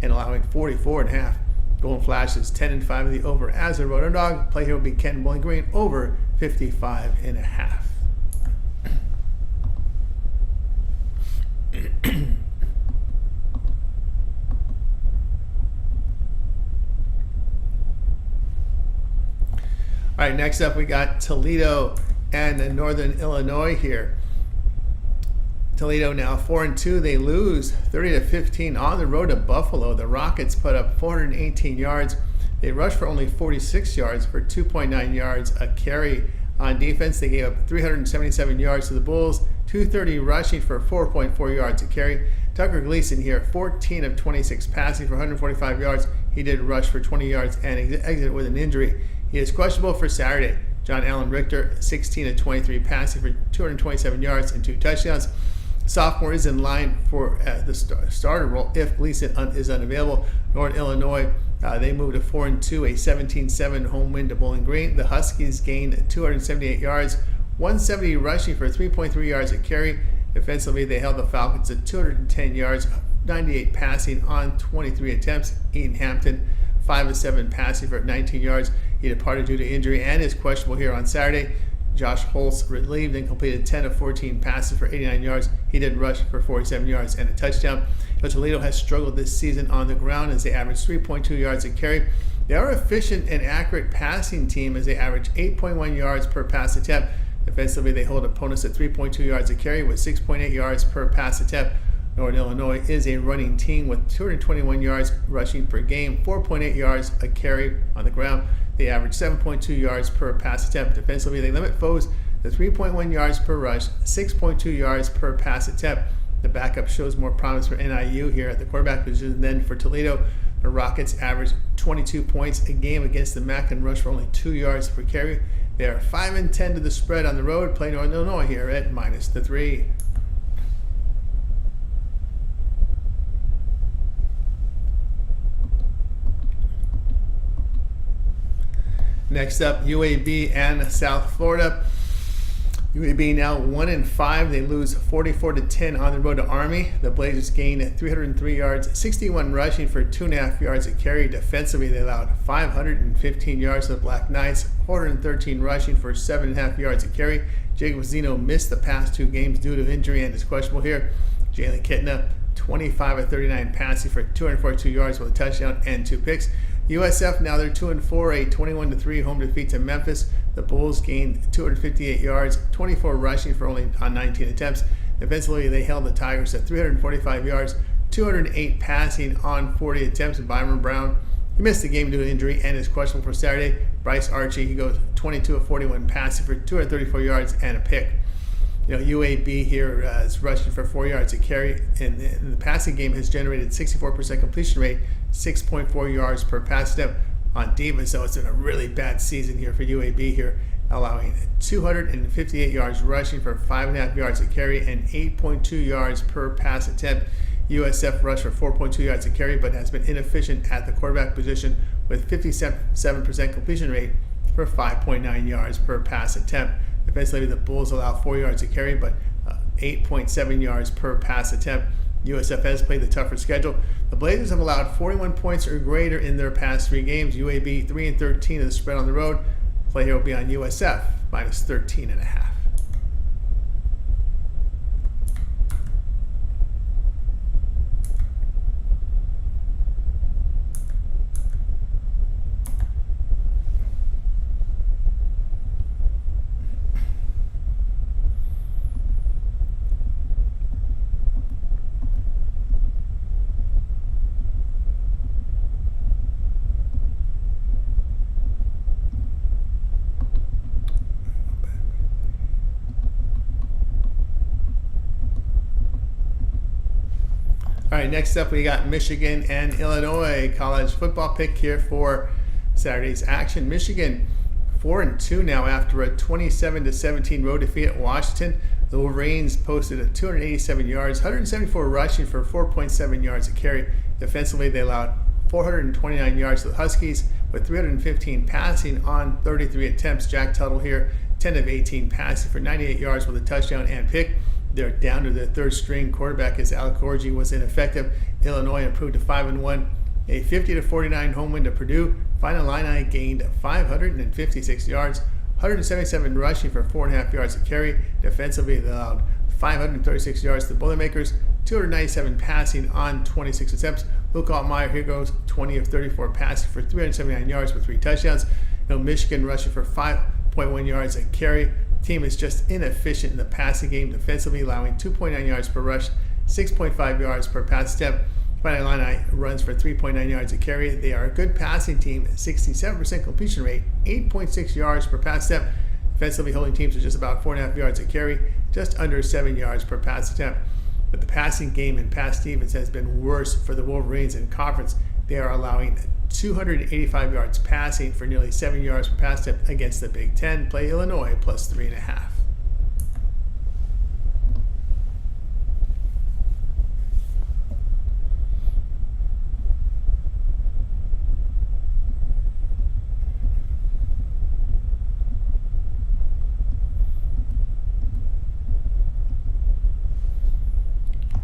and allowing 44.5. Golden Flashes 10-5 of the over as a road underdog. Play here will be Kent Bowling Green over 55.5. All right, next up we got Toledo and Northern Illinois here. Toledo now 4-2. They lose 30-15 on the road to Buffalo. The Rockets put up 418 yards. They rushed for only 46 yards for 2.9 yards a carry. On defense, they gave up 377 yards to the Bulls, 230 rushing for 4.4 yards a carry. Tucker Gleason here, 14 of 26 passing for 145 yards. He did rush for 20 yards and exited with an injury. He is questionable for Saturday. John Allen Richter, 16 of 23 passing for 227 yards and 2 touchdowns. Sophomore is in line for the starter role if Gleason is unavailable. Northern Illinois, they moved to 4-2, a 17-7 home win to Bowling Green. The Huskies gained 278 yards, 170 rushing for 3.3 yards a carry. Defensively, they held the Falcons at 210 yards, 98 passing on 23 attempts. Ian Hampton, 5 of 7 passing for 19 yards. He departed due to injury and is questionable here on Saturday. Josh Holtz relieved and completed 10 of 14 passes for 89 yards. He did rush for 47 yards and a touchdown. But Toledo has struggled this season on the ground as they average 3.2 yards a carry. They are efficient and accurate passing team as they average 8.1 yards per pass attempt. Defensively, they hold opponents at 3.2 yards a carry with 6.8 yards per pass attempt. Northern Illinois is a running team with 221 yards rushing per game, 4.8 yards a carry on the ground. They average 7.2 yards per pass attempt. Defensively, they limit foes to 3.1 yards per rush, 6.2 yards per pass attempt. The backup shows more promise for NIU here at the quarterback position than for Toledo. The Rockets average 22 points a game against the MAC and rush for only 2 yards per carry. They are 5-10 to the spread on the road. Play Northern Illinois here at -3. Next up, UAB and South Florida. UAB now 1-5. They lose 44-10 on the road to Army. The Blazers gained 303 yards, 61 rushing for 2.5 yards a carry. Defensively, they allowed 515 yards to the Black Knights, 413 rushing for 7.5 yards a carry. Jacob Zeno missed the past 2 games due to injury and is questionable here. Jalen Kitna, 25 of 39 passing for 242 yards with a touchdown and 2 picks. USF, now they're 2-4, a 21-3 home defeat to Memphis. The Bulls gained 258 yards, 24 rushing for only on 19 attempts. Defensively, they held the Tigers at 345 yards, 208 passing on 40 attempts. And Byron Brown, he missed the game due to injury and is questionable for Saturday. Bryce Archie, he goes 22 of 41 passing for 234 yards and a pick. UAB here is rushing for 4 yards a carry, and the passing game has generated 64% completion rate, 6.4 yards per pass attempt on defense. So it's been a really bad season here for UAB here, allowing 258 yards rushing for 5.5 yards a carry and 8.2 yards per pass attempt. USF rushed for 4.2 yards a carry, but has been inefficient at the quarterback position with 57% completion rate for 5.9 yards per pass attempt. Defensively, the Bulls allow 4 yards a carry, but 8.7 yards per pass attempt. USF has played the tougher schedule. The Blazers have allowed 41 points or greater in their past 3 games. UAB 3-13 of the spread on the road. Play here will be on USF minus 13.5. All right, next up we got Michigan and Illinois college football pick here for Saturday's action. Michigan 4-2 now after a 27-17 road defeat at Washington. The Wolverines posted a 287 yards, 174 rushing for 4.7 yards a carry. Defensively, they allowed 429 yards to the Huskies with 315 passing on 33 attempts. Jack Tuttle here, 10 of 18 passing for 98 yards with a touchdown and pick. They're down to their third string quarterback as Alec Orji was ineffective. Illinois improved to 5-1. A 50-49 home win to Purdue. Final Illini gained 556 yards, 177 rushing for 4.5 yards a carry. Defensively, they allowed 536 yards to the Boilermakers, 297 passing on 26 attempts. Luke Altmaier here goes 20 of 34 passing for 379 yards with 3 touchdowns. Michigan rushing for 5.1 yards a carry. Team is just inefficient in the passing game, defensively allowing 2.9 yards per rush, 6.5 yards per pass attempt. Final Illini runs for 3.9 yards a carry. They are a good passing team, 67% completion rate, 8.6 yards per pass attempt. Defensively holding teams to just about 4.5 yards a carry, just under 7 yards per pass attempt. But the passing game and pass defense has been worse for the Wolverines in conference. They are allowing 285 yards passing for nearly 7 yards per pass attempt against the Big Ten. Play Illinois plus 3.5.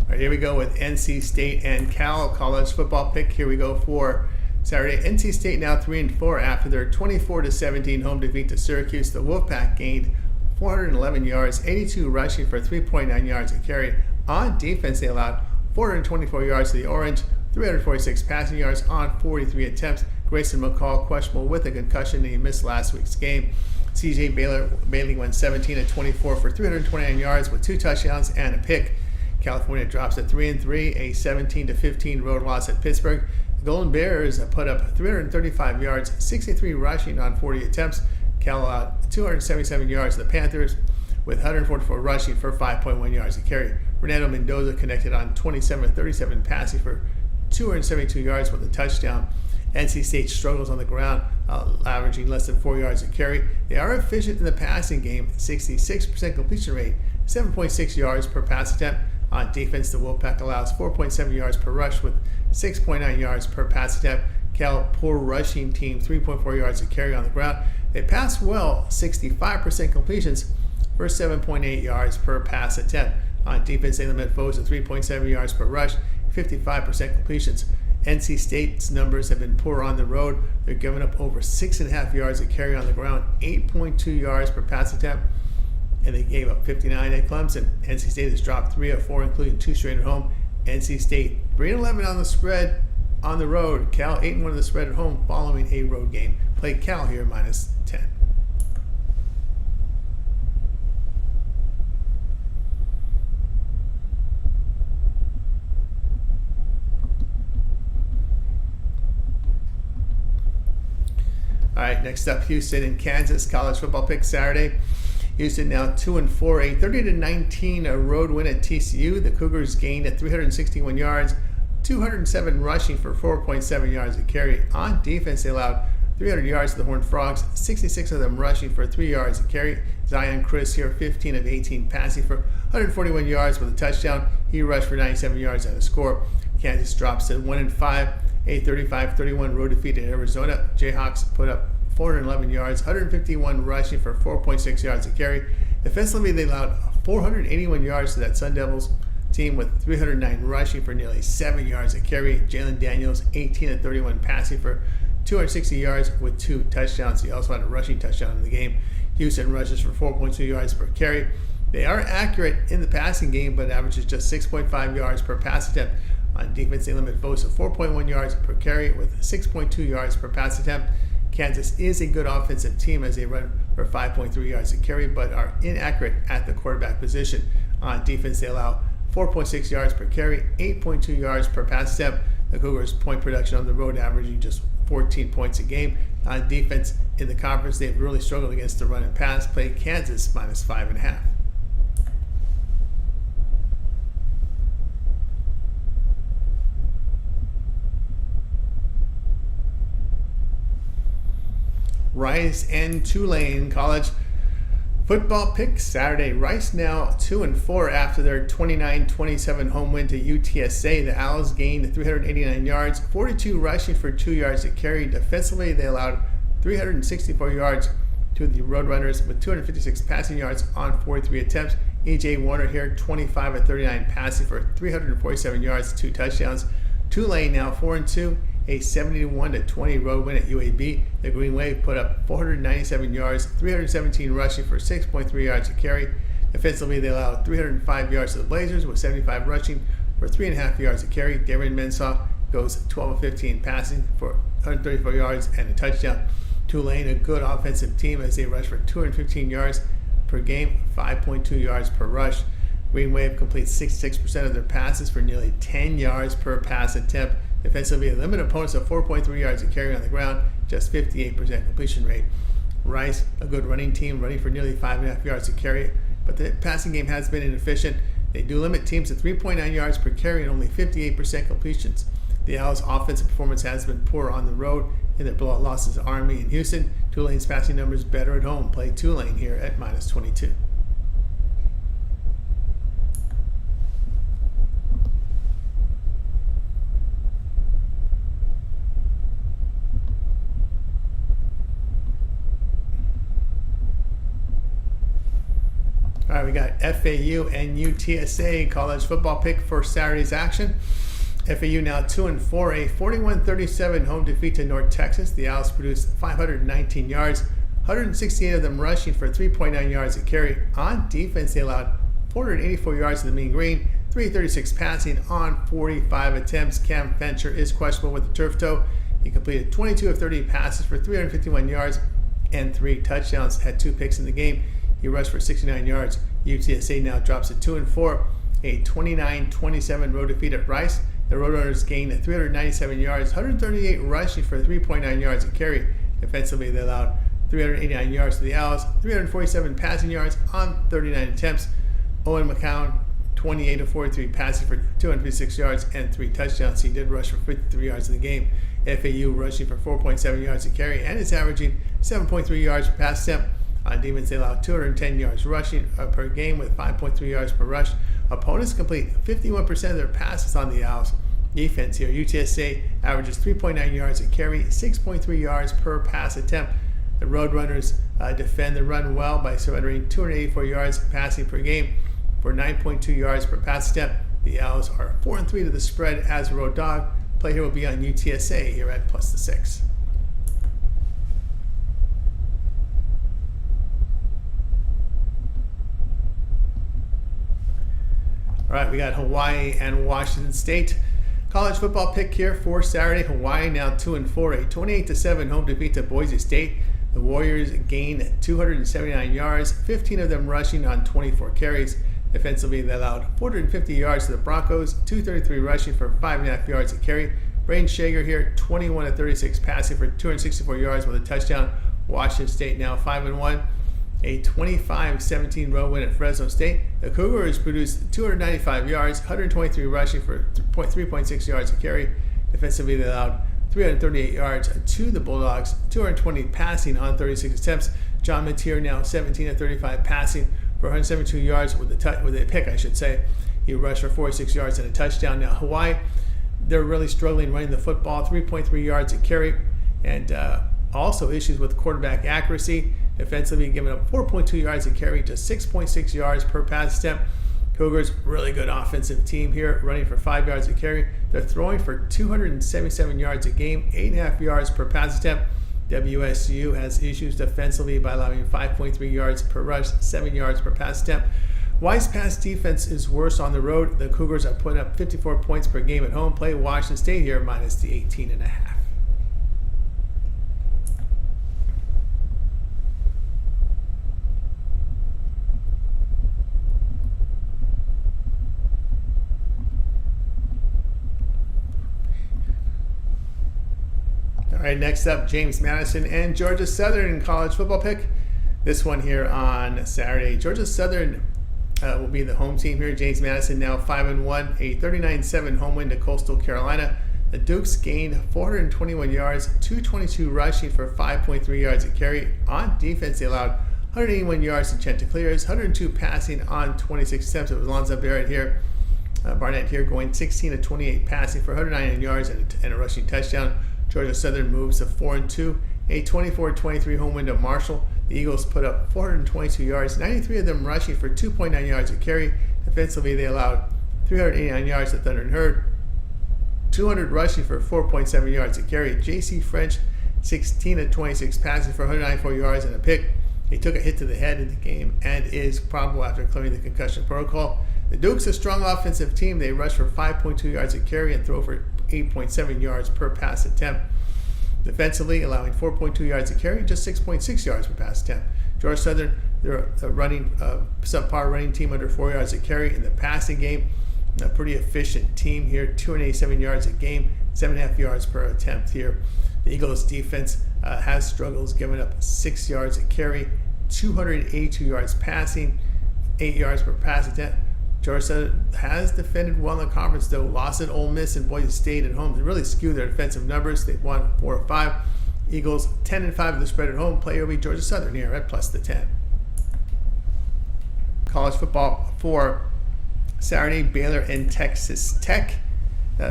All right, here we go with NC State and Cal college football pick. Here we go for Saturday. NC State now 3-4 after their 24-17 home defeat to Syracuse. The Wolfpack gained 411 yards, 82 rushing for 3.9 yards a carry. On defense, they allowed 424 yards to the Orange, 346 passing yards on 43 attempts. Grayson McCall questionable with a concussion, and he missed last week's game. CJ Bailey went 17-24 for 329 yards with 2 touchdowns and a pick. California drops at 3-3, a 17-15 road loss at Pittsburgh. The Golden Bears put up 335 yards, 63 rushing on 40 attempts. Cal allowed 277 yards to the Panthers with 144 rushing for 5.1 yards a carry. Fernando Mendoza connected on 27-37 passing for 272 yards with a touchdown. NC State struggles on the ground, averaging less than 4 yards a carry. They are efficient in the passing game, 66% completion rate, 7.6 yards per pass attempt. On defense, the Wolfpack allows 4.7 yards per rush with 6.9 yards per pass attempt. Cal, poor rushing team, 3.4 yards to carry on the ground. They pass well, 65% completions for 7.8 yards per pass attempt. On defense, they limit foes to 3.7 yards per rush, 55% completions. NC State's numbers have been poor on the road. They're giving up over 6.5 yards to carry on the ground, 8.2 yards per pass attempt, and they gave up 59 at Clemson. NC State has dropped 3 of 4, including 2 straight at home. NC State 3-11 on the spread, on the road. Cal 8-1 of the spread at home following a road game. Play Cal here -10. All right, next up, Houston and Kansas college football pick Saturday. Houston now 2-4, a 30-19 road win at TCU. The Cougars gained at 361 yards, 207 rushing for 4.7 yards a carry. On defense, they allowed 300 yards to the Horned Frogs, 66 of them rushing for 3 yards a carry. Zion Chris here, 15 of 18 passing for 141 yards with a touchdown. He rushed for 97 yards and a score. Kansas drops to 1-5, a 35-31 road defeat at Arizona. Jayhawks put up 411 yards, 151 rushing for 4.6 yards a carry. Defensively, they allowed 481 yards to that Sun Devils team with 309 rushing for nearly 7 yards a carry. Jalen Daniels, 18 of 31 passing for 260 yards with 2 touchdowns. He also had a rushing touchdown in the game. Houston rushes for 4.2 yards per carry. They are accurate in the passing game, but averages just 6.5 yards per pass attempt. On defense, they limit foes to 4.1 yards per carry with 6.2 yards per pass attempt. Kansas is a good offensive team as they run for 5.3 yards a carry, but are inaccurate at the quarterback position. On defense, they allow 4.6 yards per carry, 8.2 yards per pass attempt. The Cougars' point production on the road averaging just 14 points a game. On defense in the conference, they've really struggled against the run and pass. Play Kansas -5.5. Rice and Tulane college football pick Saturday. Rice now 2-4 after their 29-27 home win to UTSA. The Owls gained 389 yards, 42 rushing for 2 yards a carry. Defensively, they allowed 364 yards to the Roadrunners with 256 passing yards on 43 attempts. E.J. Warner here, 25 of 39 passing for 347 yards, 2 touchdowns. Tulane now 4-2. A 71-20 road win at UAB. The Green Wave put up 497 yards, 317 rushing for 6.3 yards a carry. Defensively, they allowed 305 yards to the Blazers with 75 rushing for 3.5 yards a carry. Darren Mensah goes 12 of 15 passing for 134 yards and a touchdown. Tulane, a good offensive team as they rush for 215 yards per game, 5.2 yards per rush. Green Wave completes 66% of their passes for nearly 10 yards per pass attempt. Defensively, they limit opponents to 4.3 yards a carry on the ground, just 58% completion rate. Rice, a good running team, running for nearly 5.5 yards a carry, but the passing game has been inefficient. They do limit teams to 3.9 yards per carry and only 58% completions. The Owls' offensive performance has been poor on the road in their blowout losses to Army and Houston. Tulane's passing numbers better at home. Play Tulane here at -22. All right, we got FAU and UTSA college football pick for Saturday's action. FAU now 2-4, a 41-37 home defeat to North Texas. The Owls produced 519 yards, 168 of them rushing for 3.9 yards a carry. On defense, they allowed 484 yards to the Mean Green, 336 passing on 45 attempts. Cam Fencher is questionable with the turf toe. He completed 22 of 30 passes for 351 yards and 3 touchdowns, had 2 picks in the game. He rushed for 69 yards. UTSA now drops to 2-4, a 29-27 road defeat at Rice. The Roadrunners gained 397 yards, 138 rushing for 3.9 yards a carry. Defensively, they allowed 389 yards to the Owls, 347 passing yards on 39 attempts. Owen McCown, 28 of 43 passing for 256 yards and 3 touchdowns. He did rush for 53 yards in the game. FAU rushing for 4.7 yards a carry and is averaging 7.3 yards per pass attempt. On defense, they allow 210 yards rushing per game with 5.3 yards per rush. Opponents complete 51% of their passes on the Owls. Defense here, UTSA averages 3.9 yards a carry, 6.3 yards per pass attempt. The Roadrunners defend the run well by surrendering 284 yards passing per game for 9.2 yards per pass attempt. The Owls are 4-3 to the spread as a road dog. Play here will be on UTSA here at +6. All right, we got Hawaii and Washington State. College football pick here for Saturday. Hawaii now 2-4, a 28-7 home defeat to Boise State. The Warriors gained 279 yards, 15 of them rushing on 24 carries. Defensively, they allowed 450 yards to the Broncos, 233 rushing for 5.5 yards a carry. Braden Shager here, 21-36 passing for 264 yards with a touchdown. Washington State now 5-1. A 25-17 road win at Fresno State. The Cougars produced 295 yards, 123 rushing for 3.6 yards a carry. Defensively, they allowed 338 yards to the Bulldogs, 220 passing on 36 attempts. John Mateer now 17-35 passing for 172 yards with a pick, I should say. He rushed for 46 yards and a touchdown. Now Hawaii, they're really struggling running the football, 3.3 yards a carry, and also issues with quarterback accuracy. Defensively, giving up 4.2 yards a carry to 6.6 yards per pass attempt. Cougars, really good offensive team here, running for 5 yards a carry. They're throwing for 277 yards a game, 8.5 yards per pass attempt. WSU has issues defensively by allowing 5.3 yards per rush, 7 yards per pass attempt. Hawaii's pass defense is worse on the road. The Cougars are putting up 54 points per game at home. Play Washington State here minus the 18.5. All right, next up, James Madison and Georgia Southern college football pick. This one here on Saturday. Georgia Southern will be the home team here. James Madison now 5-1, a 39-7 home win to Coastal Carolina. The Dukes gained 421 yards, 222 rushing for 5.3 yards a carry. On defense, they allowed 181 yards to Chanticleers, 102 passing on 26 attempts. It was Alonzo Barnett here going 16-28 passing for 109 yards and a rushing touchdown. Georgia Southern moves to 4-2, a 24-23 home win to Marshall. The Eagles put up 422 yards, 93 of them rushing for 2.9 yards a carry. Defensively, they allowed 389 yards to Thunder and Herd, 200 rushing for 4.7 yards a carry. J.C. French, 16-26 passing for 194 yards and a pick. He took a hit to the head in the game and is probable after clearing the concussion protocol. The Dukes, a strong offensive team. They rush for 5.2 yards a carry and throw for 8.7 yards per pass attempt. Defensively, allowing 4.2 yards a carry, just 6.6 yards per pass attempt. Georgia Southern, they're a subpar running team under 4 yards a carry. In the passing game, a pretty efficient team here, 287 yards a game, 7.5 yards per attempt here. The Eagles' defense has struggles, giving up 6 yards a carry, 282 yards passing, 8 yards per pass attempt. Georgia has defended well in the conference, though. Lost at Ole Miss and Boise State at home. They really skewed their defensive numbers. They've won 4 or 5. Eagles 10-5 in the spread at home. Play will be Georgia Southern here at plus the 10. College football for Saturday, Baylor and Texas Tech.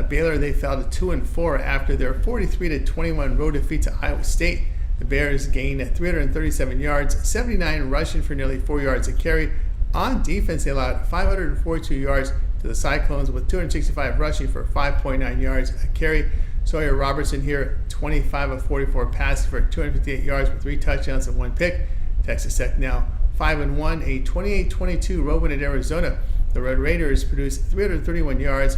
Baylor, they fell to 2-4 after their 43-21 road defeat to Iowa State. The Bears gained 337 yards, 79 rushing for nearly 4 yards a carry. On defense, they allowed 542 yards to the Cyclones with 265 rushing for 5.9 yards a carry. Sawyer Robertson here, 25 of 44 passing for 258 yards with 3 touchdowns and 1 pick. Texas Tech now 5-1, a 28-22 road win at Arizona. The Red Raiders produced 331 yards,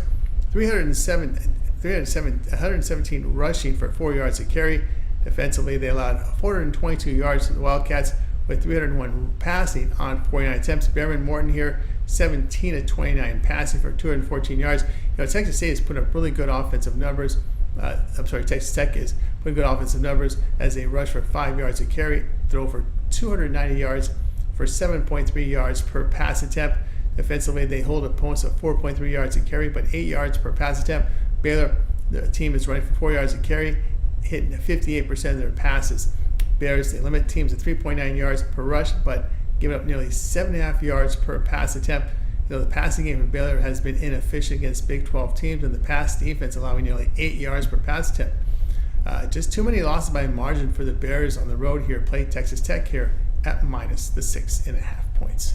117 rushing for 4 yards a carry. Defensively, they allowed 422 yards to the Wildcats with 301 passing on 49 attempts. Behrman Morton here, 17-29 passing for 214 yards. Texas State has put up really good offensive numbers. Texas Tech is putting good offensive numbers as they rush for 5 yards a carry, throw for 290 yards for 7.3 yards per pass attempt. Defensively, they hold opponents at 4.3 yards a carry, but 8 yards per pass attempt. Baylor, the team is running for 4 yards a carry, hitting 58% of their passes. Bears, they limit teams to 3.9 yards per rush, but giving up nearly 7.5 yards per pass attempt. The passing game of Baylor has been inefficient against Big 12 teams, and the pass defense allowing nearly 8 yards per pass attempt. Just too many losses by margin for the Bears on the road here. Play Texas Tech here at minus the 6.5 points.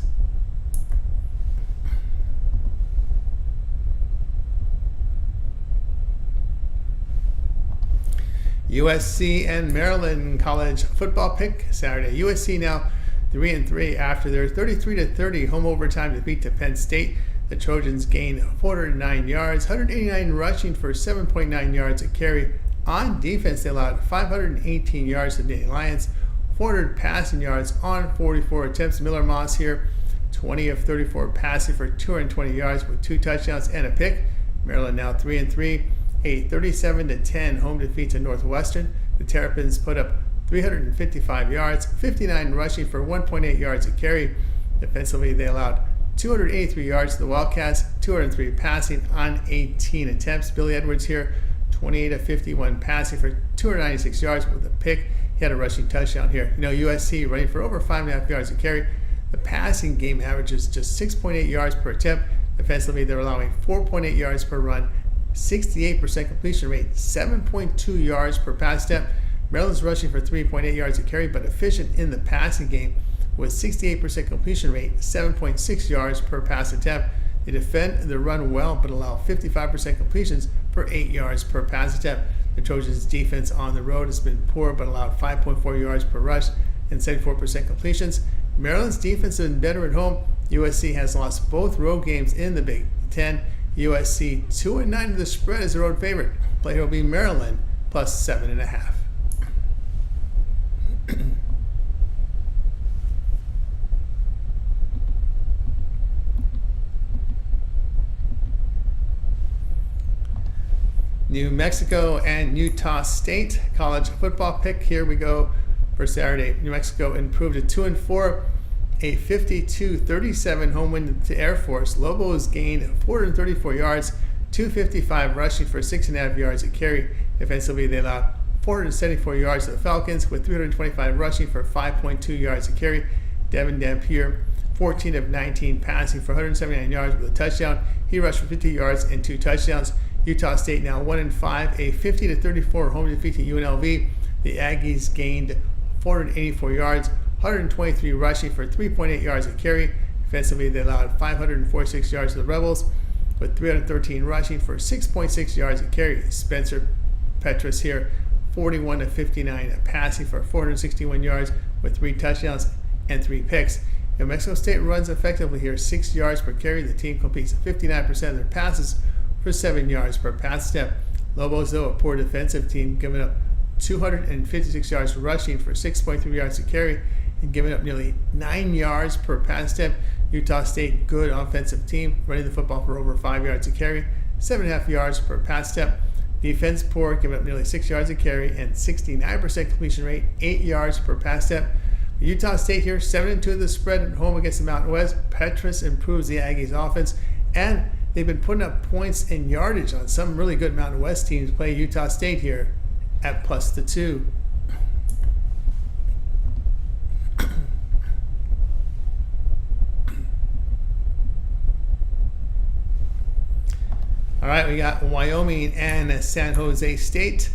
USC and Maryland college football pick Saturday. USC now 3-3 after their 33-30 home overtime defeat to Penn State. The Trojans gained 409 yards, 189 rushing for 7.9 yards a carry. On defense, they allowed 518 yards to the Lions, 400 passing yards on 44 attempts. Miller Moss here, 20 of 34 passing for 220 yards with 2 touchdowns and a pick. Maryland now 3-3, a 37-10 home defeat to Northwestern. The Terrapins put up 355 yards, 59 rushing for 1.8 yards a carry. Defensively, they allowed 283 yards to the Wildcats, 203 passing on 18 attempts. Billy Edwards here, 28 of 51 passing for 296 yards with a pick. He had a rushing touchdown here. USC running for over 5.5 yards a carry. The passing game averages just 6.8 yards per attempt. Defensively, they're allowing 4.8 yards per run, 68% completion rate, 7.2 yards per pass attempt. Maryland's rushing for 3.8 yards a carry, but efficient in the passing game with 68% completion rate, 7.6 yards per pass attempt. They defend the run well, but allow 55% completions for 8 yards per pass attempt. The Trojans' defense on the road has been poor, but allowed 5.4 yards per rush and 74% completions. Maryland's defense has been better at home. USC has lost both road games in the Big Ten. USC 2-9 to the spread as the road favorite. Play will be Maryland plus 7.5. New Mexico and Utah State college football pick. Here we go for Saturday. New Mexico improved to 2-4, a 52-37 home win to Air Force. Lobos gained 434 yards, 255 rushing for 6.5 yards a carry. Defensively, they allowed 474 yards to the Falcons with 325 rushing for 5.2 yards a carry. Devin Dampier, 14 of 19 passing for 179 yards with a touchdown. He rushed for 50 yards and 2 touchdowns. Utah State now 1-5, a 50-34 home defeat to UNLV. The Aggies gained 484 yards, 123 rushing for 3.8 yards a carry. Defensively, they allowed 546 yards to the Rebels with 313 rushing for 6.6 yards a carry. Spencer Petras here, 41 of 59 passing for 461 yards with 3 touchdowns and 3 picks. New Mexico State runs effectively here, 6 yards per carry. The team completes 59% of their passes for 7 yards per pass attempt. Lobos, though, a poor defensive team, giving up 256 yards rushing for 6.3 yards to carry and giving up nearly 9 yards per pass attempt. Utah State, good offensive team, running the football for over 5 yards to carry, 7.5 yards per pass attempt. Defense poor, giving up nearly 6 yards a carry and 69% completion rate, 8 yards per pass attempt. Utah State here, 7-2 of the spread at home against the Mountain West. Petras improves the Aggies' offense, and they've been putting up points and yardage on some really good Mountain West teams. Play Utah State here at plus the 2. All right, we got Wyoming and San Jose State.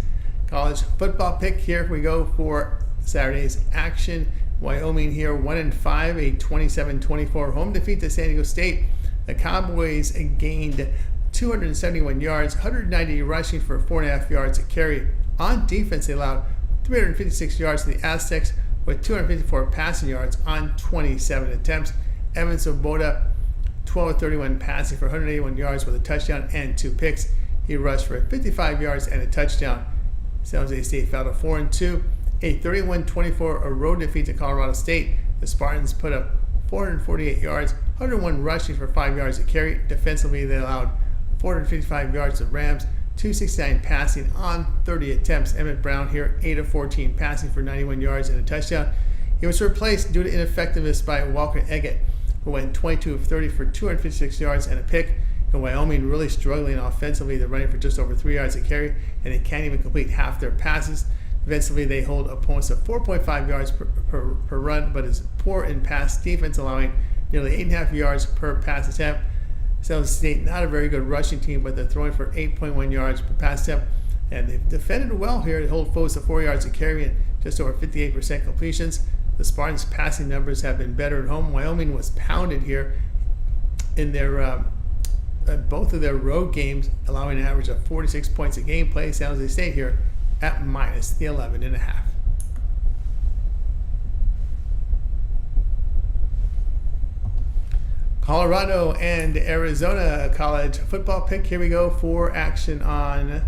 College football pick. Here we go for Saturday's action. Wyoming here 1-5, a 27-24 home defeat to San Diego State. The Cowboys gained 271 yards, 190 rushing for 4.5 yards a carry. On defense, they allowed 356 yards to the Aztecs with 254 passing yards on 27 attempts. Evan Svoboda, 12 of 31 passing for 181 yards with a touchdown and 2 picks. He rushed for 55 yards and a touchdown. San Jose State fell to 4-2, a 31-24 road defeat to Colorado State. The Spartans put up 448 yards, 101 rushing for 5 yards a carry. Defensively, they allowed 455 yards to Rams, 269 passing on 30 attempts. Emmett Brown here, 8 of 14 passing for 91 yards and a touchdown. He was replaced due to ineffectiveness by Walker Eggett, who went 22 of 30 for 256 yards and a pick. And Wyoming really struggling offensively. They're running for just over 3 yards a carry, and they can't even complete half their passes. Defensively, they hold opponents to 4.5 yards per run, but is poor in pass defense, allowing nearly 8.5 yards per pass attempt. San Jose State, not a very good rushing team, but they're throwing for 8.1 yards per pass attempt. And they've defended well here. They hold foes to 4 yards a carry and just over 58% completions. The Spartans' passing numbers have been better at home. Wyoming was pounded here in their both of their road games, allowing an average of 46 points a game. Play San Jose State here at minus the 11.5. Colorado and Arizona college football pick. Here we go for action on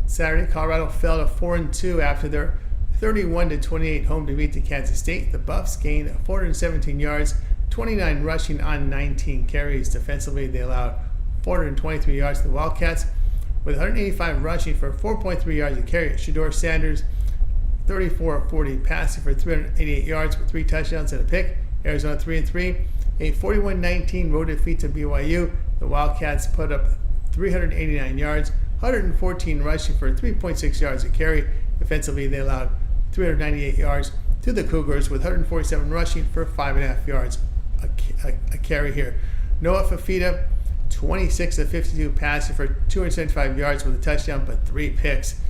Saturday. Colorado fell to 4-2 after their 31-28 home defeat to Kansas State. The Buffs gained 417 yards, 29 rushing on 19 carries. Defensively, they allowed 423 yards to the Wildcats, with 185 rushing for 4.3 yards a carry. Shedeur Sanders, 34-40 passing for 388 yards with 3 touchdowns and a pick. Arizona 3-3. A 41-19 road defeat to BYU. The Wildcats put up 389 yards, 114 rushing for 3.6 yards a carry. Defensively, they allowed 398 yards to the Cougars with 147 rushing for 5.5 yards a carry here. Noah Fafita, 26-52 passing for 275 yards with a touchdown, but 3 picks.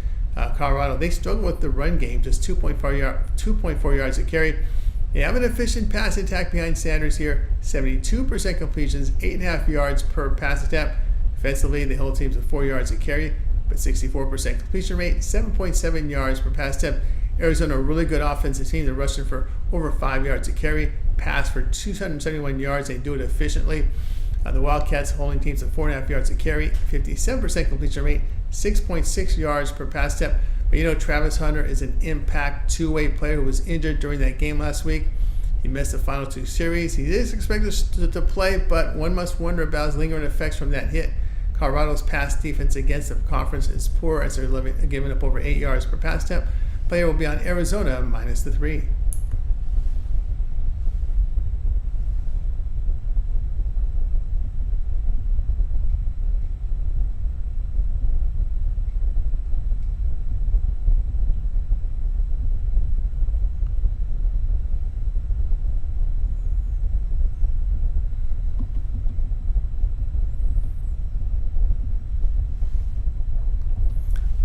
Colorado, they struggle with the run game, just 2.4 yards a carry. They have an efficient pass attack behind Sanders here, 72% completions, 8.5 yards per pass attempt. Defensively, they hold teams at 4 yards a carry, but 64% completion rate, 7.7 yards per pass attempt. Arizona, a really good offensive team. They're rushing for over 5 yards a carry, pass for 271 yards. They do it efficiently. The Wildcats holding teams at 4.5 yards a carry, 57% completion rate, 6.6 yards per pass attempt. But Travis Hunter is an impact two-way player who was injured during that game last week. He missed the final 2 series. He is expected to play, but one must wonder about his lingering effects from that hit. Colorado's pass defense against the conference is poor as they're giving up over 8 yards per pass attempt. Player will be on Arizona minus the 3.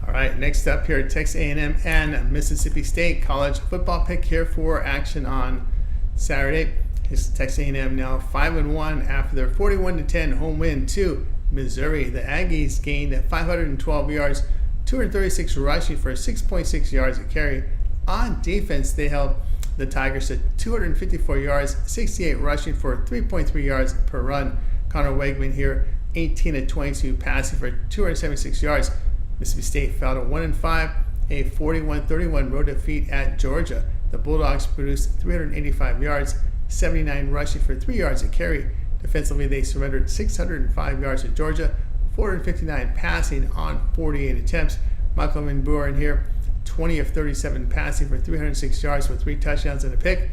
All right, next up here, Texas A&M and Mississippi State college football pick here for action on Saturday. Here's Texas A&M now 5-1 after their 41-10 home win to Missouri. The Aggies gained 512 yards, 236 rushing for 6.6 yards a carry. On defense, they held the Tigers to 254 yards, 68 rushing for 3.3 yards per run. Connor Wegman here, 18-22 passing for 276 yards. Mississippi State fell to 1-5, a 41-31 road defeat at Georgia. The Bulldogs produced 385 yards, 79 rushing for 3 yards a carry. Defensively, they surrendered 605 yards to Georgia, 459 passing on 48 attempts. Michael Van here, 20 of 37 passing for 306 yards with 3 touchdowns and a pick.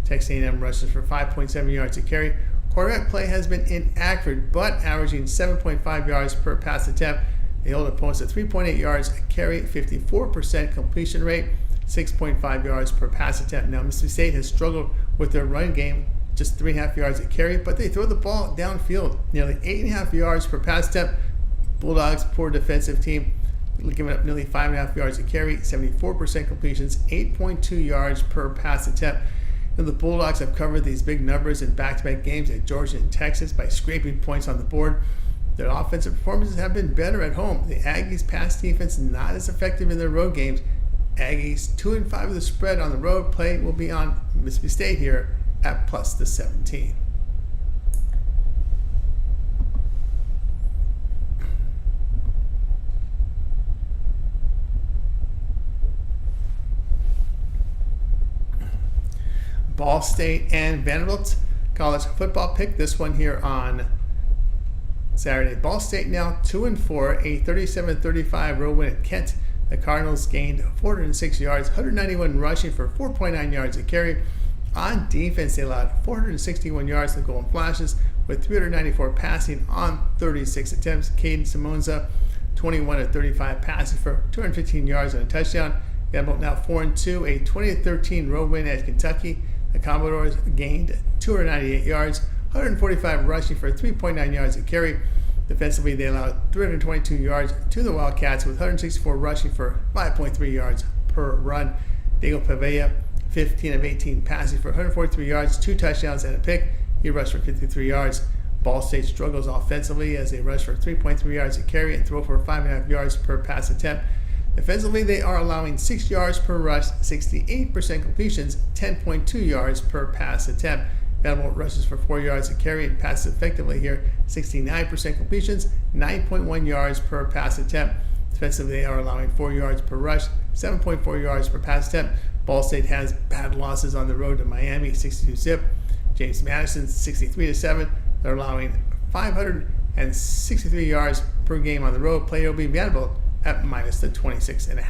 Texas A&M rushes for 5.7 yards a carry. Quarterback play has been inaccurate, but averaging 7.5 yards per pass attempt. They hold opponents at 3.8 yards a carry, 54% completion rate, 6.5 yards per pass attempt. Now, Mississippi State has struggled with their run game, just 3.5 yards a carry, but they throw the ball downfield, nearly 8.5 yards per pass attempt. Bulldogs, poor defensive team, giving up nearly 5.5 yards a carry, 74% completions, 8.2 yards per pass attempt. The Bulldogs have covered these big numbers in back-to-back games at Georgia and Texas by scraping points on the board. Their offensive performances have been better at home. The Aggies' pass defense not as effective in their road games. Aggies 2-5 of the spread on the road. Play will be on Mississippi State here at plus the 17. Ball State and Vanderbilt college football pick. This one here on Saturday. Ball State now 2-4, a 37-35 road win at Kent. The Cardinals gained 406 yards, 191 rushing for 4.9 yards a carry. On defense, they allowed 461 yards to Golden Flashes with 394 passing on 36 attempts. Caden Simonza, 21-35 passing for 215 yards and a touchdown. Vanderbilt now 4-2, a 20-13 road win at Kentucky. The Commodores gained 298 yards, 145 rushing for 3.9 yards a carry. Defensively, they allowed 322 yards to the Wildcats with 164 rushing for 5.3 yards per run. Diego Pavella, 15 of 18 passing for 143 yards, 2 touchdowns and a pick. He rushed for 53 yards. Ball State struggles offensively as they rush for 3.3 yards a carry and throw for 5.5 yards per pass attempt. Defensively, they are allowing 6 yards per rush, 68% completions, 10.2 yards per pass attempt. Vanderbilt rushes for 4 yards a carry and passes effectively here. 69% completions, 9.1 yards per pass attempt. Defensively, they are allowing 4 yards per rush, 7.4 yards per pass attempt. Ball State has bad losses on the road to Miami, 62-zip. James Madison, 63-7. They're allowing 563 yards per game on the road. Play will be Vanderbilt at minus the 26.5.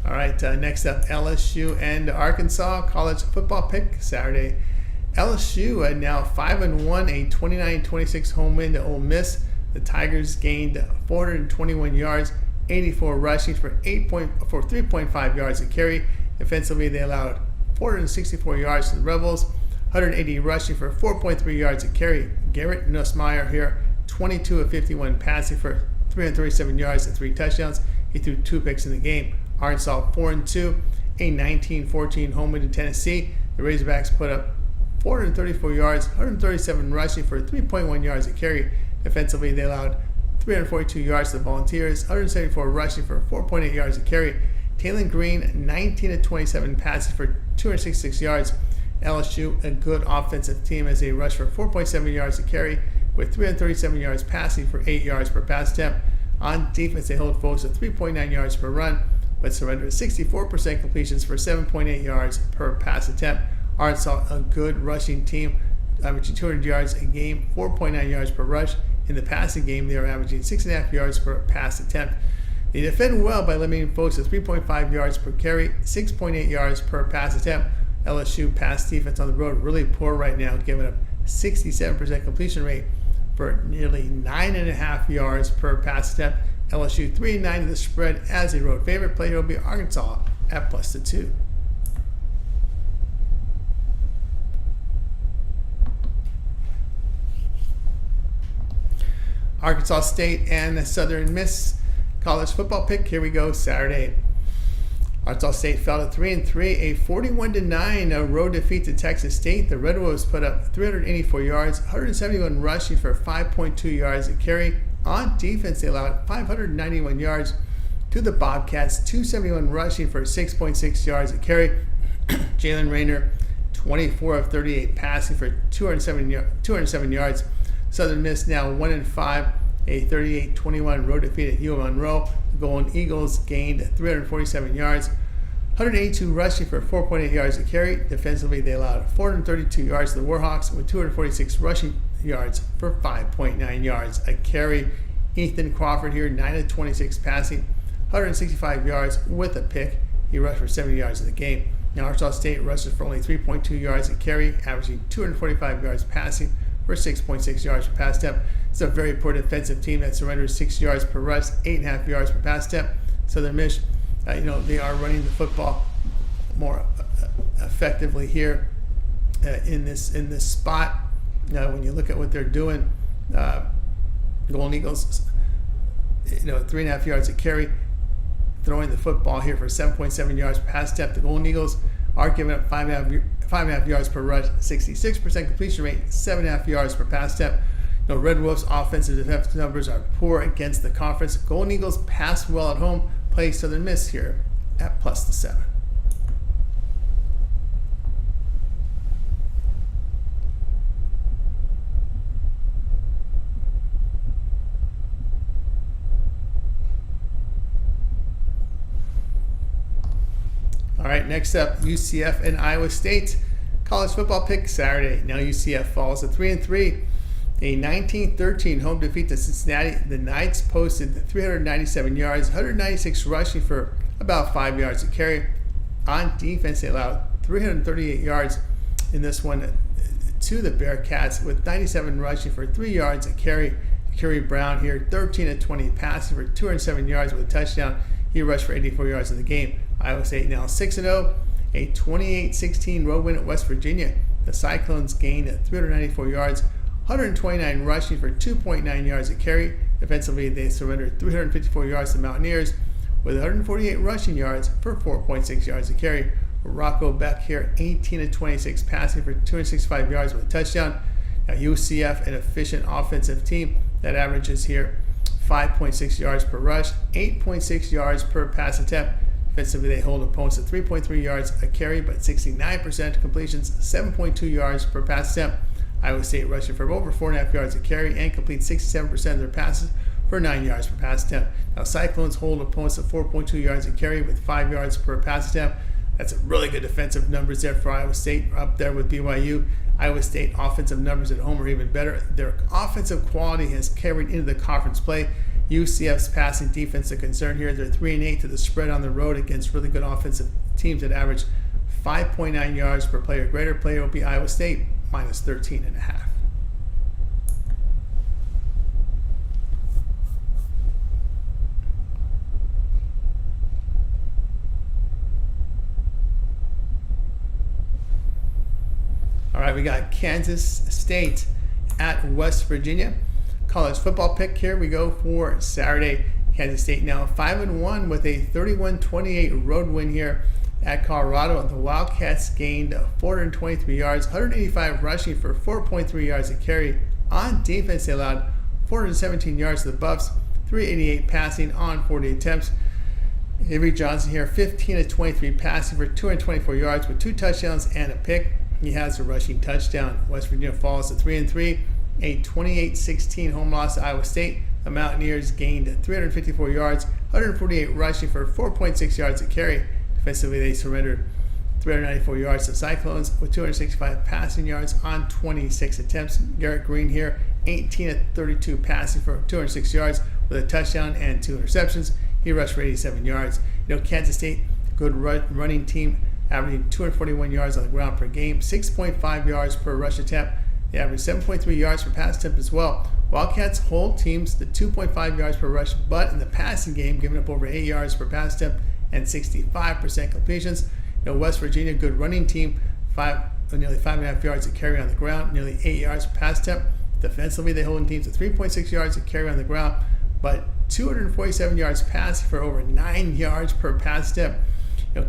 All right, next up, LSU and Arkansas college football pick Saturday. LSU now 5-1, a 29-26 home win to Ole Miss. The Tigers gained 421 yards, 84 rushing for 3.5 yards a carry. Defensively, they allowed 464 yards to the Rebels, 180 rushing for 4.3 yards a carry. Garrett Nussmeier here, 22 of 51 passing for 337 yards and 3 touchdowns. He threw 2 picks in the game. Arkansas 4-2, a 19-14 home win to Tennessee. The Razorbacks put up 434 yards, 137 rushing for 3.1 yards a carry. Defensively, they allowed 342 yards to the Volunteers, 174 rushing for 4.8 yards a carry. Taylor Green, 19 of 27 passes for 266 yards. LSU, a good offensive team as they rush for 4.7 yards a carry with 337 yards passing for 8 yards per pass attempt. On defense, they hold foes to 3.9 yards per run, but surrender 64% completions for 7.8 yards per pass attempt. Arkansas, a good rushing team, averaging 200 yards a game, 4.9 yards per rush. In the passing game, they are averaging 6.5 yards per pass attempt. They defend well by limiting foes to 3.5 yards per carry, 6.8 yards per pass attempt. LSU pass defense on the road really poor right now, giving up 67% completion rate for nearly 9.5 yards per pass attempt. LSU 3-9 in the spread as a road favorite. Play here will be Arkansas at +2. Arkansas State and Southern Miss college football pick. Here we go, Saturday. Arkansas State fell to 3-3, a 41-9 road defeat to Texas State. The Red Wolves put up 384 yards, 171 rushing for 5.2 yards a carry. On defense, they allowed 591 yards to the Bobcats, 271 rushing for 6.6 yards a carry. Jalen Rayner, 24 of 38 passing for 207 yards. Southern Miss now 1-5, a 38-21 road defeat at UL Monroe. The Golden Eagles gained 347 yards, 182 rushing for 4.8 yards a carry. Defensively, they allowed 432 yards to the Warhawks with 246 rushing yards for 5.9 yards a carry. Ethan Crawford here, 9 of 26 passing, 165 yards with a pick. He rushed for 70 yards in the game. Now Arkansas State rushes for only 3.2 yards a carry, averaging 245 yards passing for 6.6 yards per pass attempt. It's a very poor defensive team that surrenders 6 yards per rush, 8.5 yards per pass attempt. Southern Miss, they are running the football more effectively here in this spot. When you look at what they're doing, Golden Eagles, 3.5 yards a carry, throwing the football here for 7.7 yards per pass attempt. The Golden Eagles are giving up 5.5 yards per rush, 66% completion rate, 7.5 yards per pass attempt. Red Wolves' offensive and defensive numbers are poor against the conference. Golden Eagles pass well at home, play Southern Miss here at +7. All right, next up, UCF and Iowa State college football pick Saturday. Now UCF falls to 3-3, a 19-13 home defeat to Cincinnati. The Knights posted 397 yards, 196 rushing for about 5 yards a carry. On defense, they allowed 338 yards in this one to the Bearcats with 97 rushing for 3 yards a carry. Kerry Brown here, 13 of 20 passing for 207 yards with a touchdown. He rushed for 84 yards in the game. Iowa State now 6-0, a 28-16 road win at West Virginia. The Cyclones gained 394 yards, 129 rushing for 2.9 yards a carry. Defensively, they surrendered 354 yards to the Mountaineers with 148 rushing yards for 4.6 yards a carry. Rocco Beck here, 18 of 26 passing for 265 yards with a touchdown. Now UCF, an efficient offensive team that averages here 5.6 yards per rush, 8.6 yards per pass attempt. Defensively, they hold opponents to 3.3 yards a carry, but 69% completions, 7.2 yards per pass attempt. Iowa State rushing for over 4.5 yards a carry and complete 67% of their passes for 9 yards per pass attempt. Now, Cyclones hold opponents to 4.2 yards a carry with 5 yards per pass attempt. That's a really good defensive numbers there for Iowa State, up there with BYU. Iowa State offensive numbers at home are even better. Their offensive quality has carried into the conference play. UCF's passing defense a concern here. They're 3-8 to the spread on the road against really good offensive teams that average 5.9 yards per player. Greater player will be Iowa State, minus 13.5. All right, we got Kansas State at West Virginia. College football pick here we go for Saturday. Kansas State now 5-1 with a 31-28 road win here at Colorado. The Wildcats gained 423 yards, 185 rushing for 4.3 yards a carry. On defense, they allowed 417 yards to the Buffs, 388 passing on 40 attempts. Avery Johnson here, 15-23 passing for 224 yards with 2 touchdowns and a pick. He has a rushing touchdown. West Virginia falls to 3-3, a 28-16 home loss to Iowa State. The Mountaineers gained 354 yards, 148 rushing for 4.6 yards a carry. Defensively, they surrendered 394 yards to Cyclones with 265 passing yards on 26 attempts. Garrett Green here, 18-32 passing for 206 yards with a touchdown and 2 interceptions. He rushed for 87 yards. Kansas State, good running team, averaging 241 yards on the ground per game, 6.5 yards per rush attempt. They average 7.3 yards per pass attempt as well. Wildcats hold teams to 2.5 yards per rush, but in the passing game, giving up over 8 yards per pass attempt and 65% completions. West Virginia, good running team, nearly 5.5 yards a carry on the ground, nearly 8 yards per pass attempt. Defensively, they hold teams to 3.6 yards a carry on the ground, but 247 yards passing for over 9 yards per pass attempt.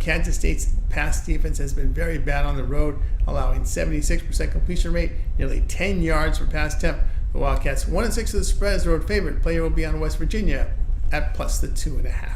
Kansas State's pass defense has been very bad on the road, allowing 76% completion rate, nearly 10 yards per pass attempt. The Wildcats 1-6 of the spread as the road favorite. Player will be on West Virginia at plus the 2.5.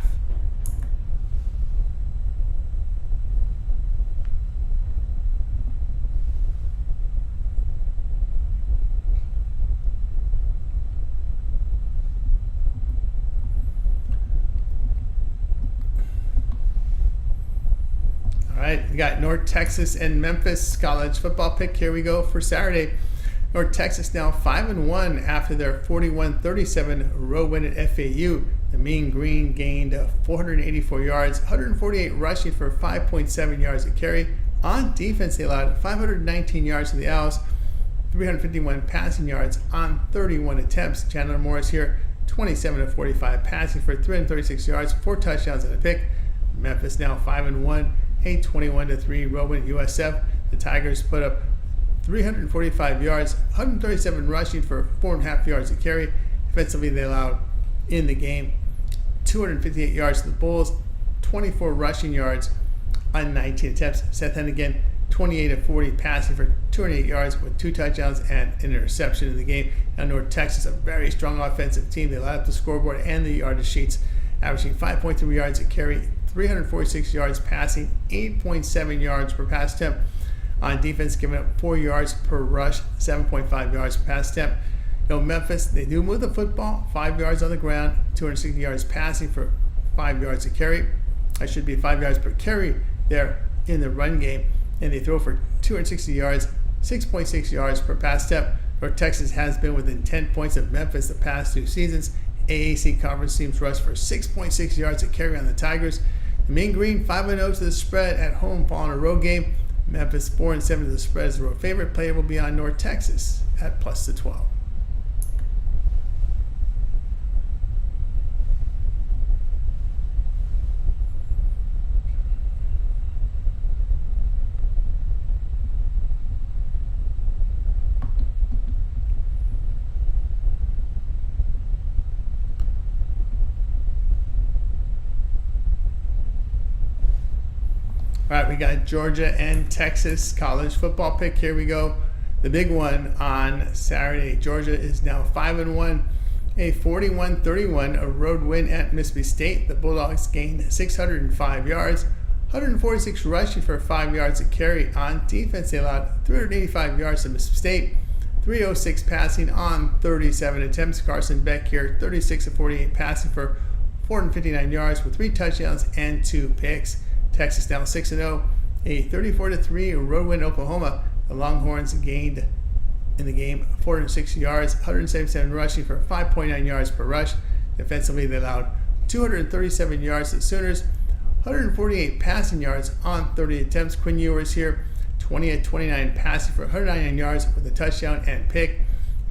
All right, we got North Texas and Memphis college football pick. Here we go for Saturday. North Texas now 5-1 after their 41-37 road win at FAU. The Mean Green gained 484 yards, 148 rushing for 5.7 yards a carry. On defense, they allowed 519 yards to the Owls, 351 passing yards on 31 attempts. Chandler Morris here, 27-45 passing for 336 yards, 4 touchdowns and a pick. Memphis now 5-1, a 21-3 road win at USF. The Tigers put up 345 yards, 137 rushing for 4.5 yards a carry. Defensively, they allowed in the game 258 yards to the Bulls, 24 rushing yards on 19 attempts. Seth Hennigan, 28-40 passing for 208 yards with 2 touchdowns and an interception in the game. Now North Texas, a very strong offensive team. They allowed up the scoreboard and the yardage sheets, averaging 5.3 yards a carry, 346 yards passing, 8.7 yards per pass attempt. On defense, giving up 4 yards per rush, 7.5 yards per pass attempt. Memphis, they do move the football, 5 yards on the ground, 260 yards passing for 5 yards a carry. That should be 5 yards per carry there in the run game. And they throw for 260 yards, 6.6 yards per pass attempt. North Texas has been within 10 points of Memphis the past 2 seasons. AAC conference teams rush for 6.6 yards a carry on the Tigers. The Mean Green 5-0 to the spread at home following a road game. Memphis 4-7 to the spread as the road favorite. Player will be on North Texas at plus the 12. All right, we got Georgia and Texas college football pick. Here we go. The big one on Saturday. Georgia is now 5-1 a 41-31 road win at Mississippi State. The Bulldogs gained 605 yards, 146 rushing for 5 yards a carry. On defense, they allowed 385 yards to Mississippi State, 306 passing on 37 attempts. Carson Beck here, 36 of 48 passing for 459 yards with 3 touchdowns and 2 picks. Texas now 6-0, a 34-3 road win at Oklahoma. The Longhorns gained in the game 406 yards, 177 rushing for 5.9 yards per rush. Defensively, they allowed 237 yards to the Sooners, 148 passing yards on 30 attempts. Quinn Ewers here, 20 of 29 passing for 199 yards with a touchdown and pick.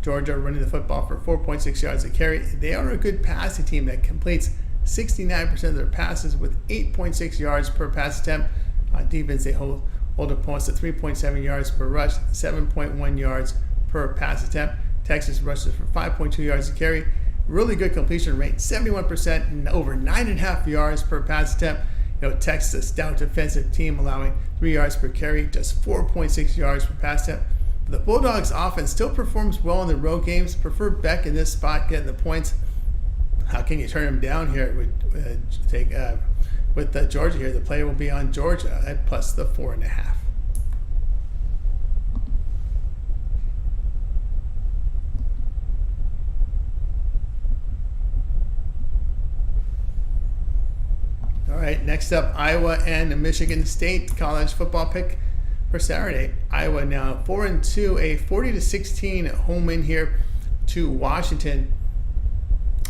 Georgia running the football for 4.6 yards a carry. They are a good passing team that completes 69% of their passes with 8.6 yards per pass attempt. On defense, they hold opponents to 3.7 yards per rush, 7.1 yards per pass attempt. Texas rushes for 5.2 yards a carry. Really good completion rate, 71% and over 9.5 yards per pass attempt. Texas, a stout defensive team, allowing 3 yards per carry, just 4.6 yards per pass attempt. The Bulldogs offense still performs well in the road games. Prefer Beck in this spot, getting the points. How can you turn him down here? With Georgia here, the play will be on Georgia at plus the 4.5. All right, next up, Iowa and Michigan State college football pick for Saturday. Iowa now 4-2, a 40-16 home win here to Washington.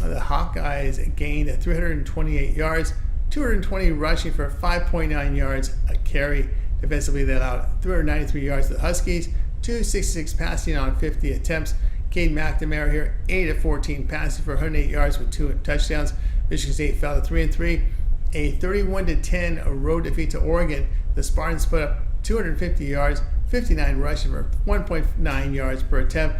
The Hawkeyes gained 328 yards, 220 rushing for 5.9 yards a carry. Defensively, they allowed 393 yards to the Huskies, 266 passing on 50 attempts. Cade McNamara here, 8 of 14 passing for 108 yards with 2 touchdowns. Michigan State fell to 3-3. A 31-10 road defeat to Oregon. The Spartans put up 250 yards, 59 rushing for 1.9 yards per attempt.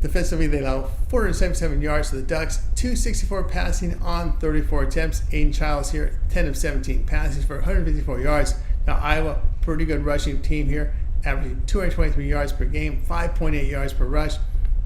Defensively, they allow 477 yards to the Ducks, 264 passing on 34 attempts. Aiden Childs here, 10 of 17 passing for 154 yards. Now Iowa, pretty good rushing team here, averaging 223 yards per game, 5.8 yards per rush.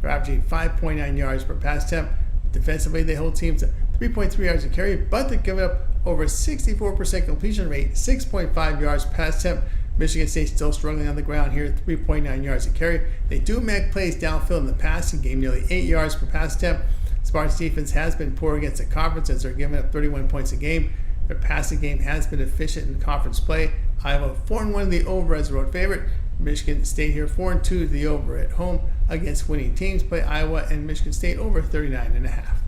They're averaging 5.9 yards per pass attempt. Defensively, they hold teams to 3.3 yards a carry, but they're giving up over 64% completion rate, 6.5 yards per pass attempt. Michigan State still struggling on the ground here, 3.9 yards a carry. They do make plays downfield in the passing game, nearly 8 yards per pass attempt. Spartans defense has been poor against the conference as they're giving up 31 points a game. Their passing game has been efficient in conference play. Iowa 4-1 the over as a road favorite. Michigan State here 4-2 the over at home against winning teams. Play Iowa and Michigan State over 39.5.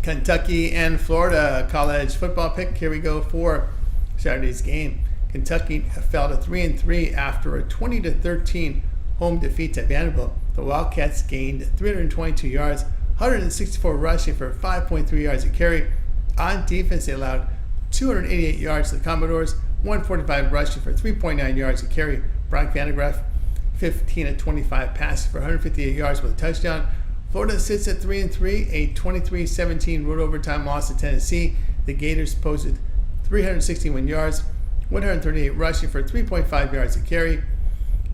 Kentucky and Florida college football pick. Here we go for Saturday's game. Kentucky fell to 3-3 after a 20-13 home defeat to Vanderbilt. The Wildcats gained 322 yards, 164 rushing for 5.3 yards a carry. On defense, they allowed 288 yards to the Commodores, 145 rushing for 3.9 yards a carry. Brock Vandergraff, 15 of 25 passing for 158 yards with a touchdown. Florida sits at 3-3, a 23-17 road overtime loss to Tennessee. The Gators posted 361 yards, 138 rushing for 3.5 yards a carry.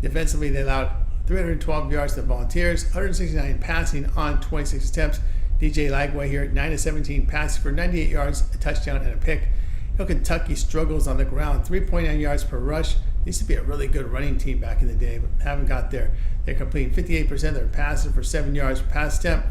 Defensively, they allowed 312 yards to the Volunteers, 169 passing on 26 attempts. DJ Lagway here, 9 of 17 passing for 98 yards, a touchdown and a pick. Kentucky struggles on the ground, 3.9 yards per rush. Used to be a really good running team back in the day, but haven't got there. They're completing 58% of their passes for 7 yards per pass attempt.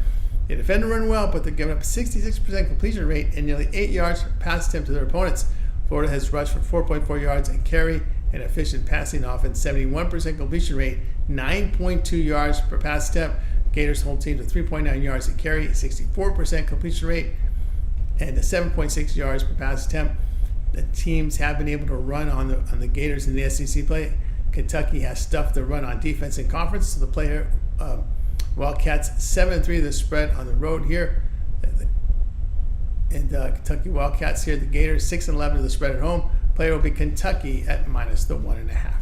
They defend and run well, but they're giving up a 66% completion rate and nearly 8 yards per pass attempt to their opponents. Florida has rushed for 4.4 yards and carry, an efficient passing offense, 71% completion rate, 9.2 yards per pass attempt. Gators hold teams with 3.9 yards and carry, 64% completion rate, and 7.6 yards per pass attempt. The teams have been able to run on the Gators in the SEC play. Kentucky has stuffed the run on defense in conference, so the player Wildcats 7-3 the spread on the road here. And Kentucky Wildcats here, the Gators 6-11 the spread at home. Player will be Kentucky at minus the 1.5.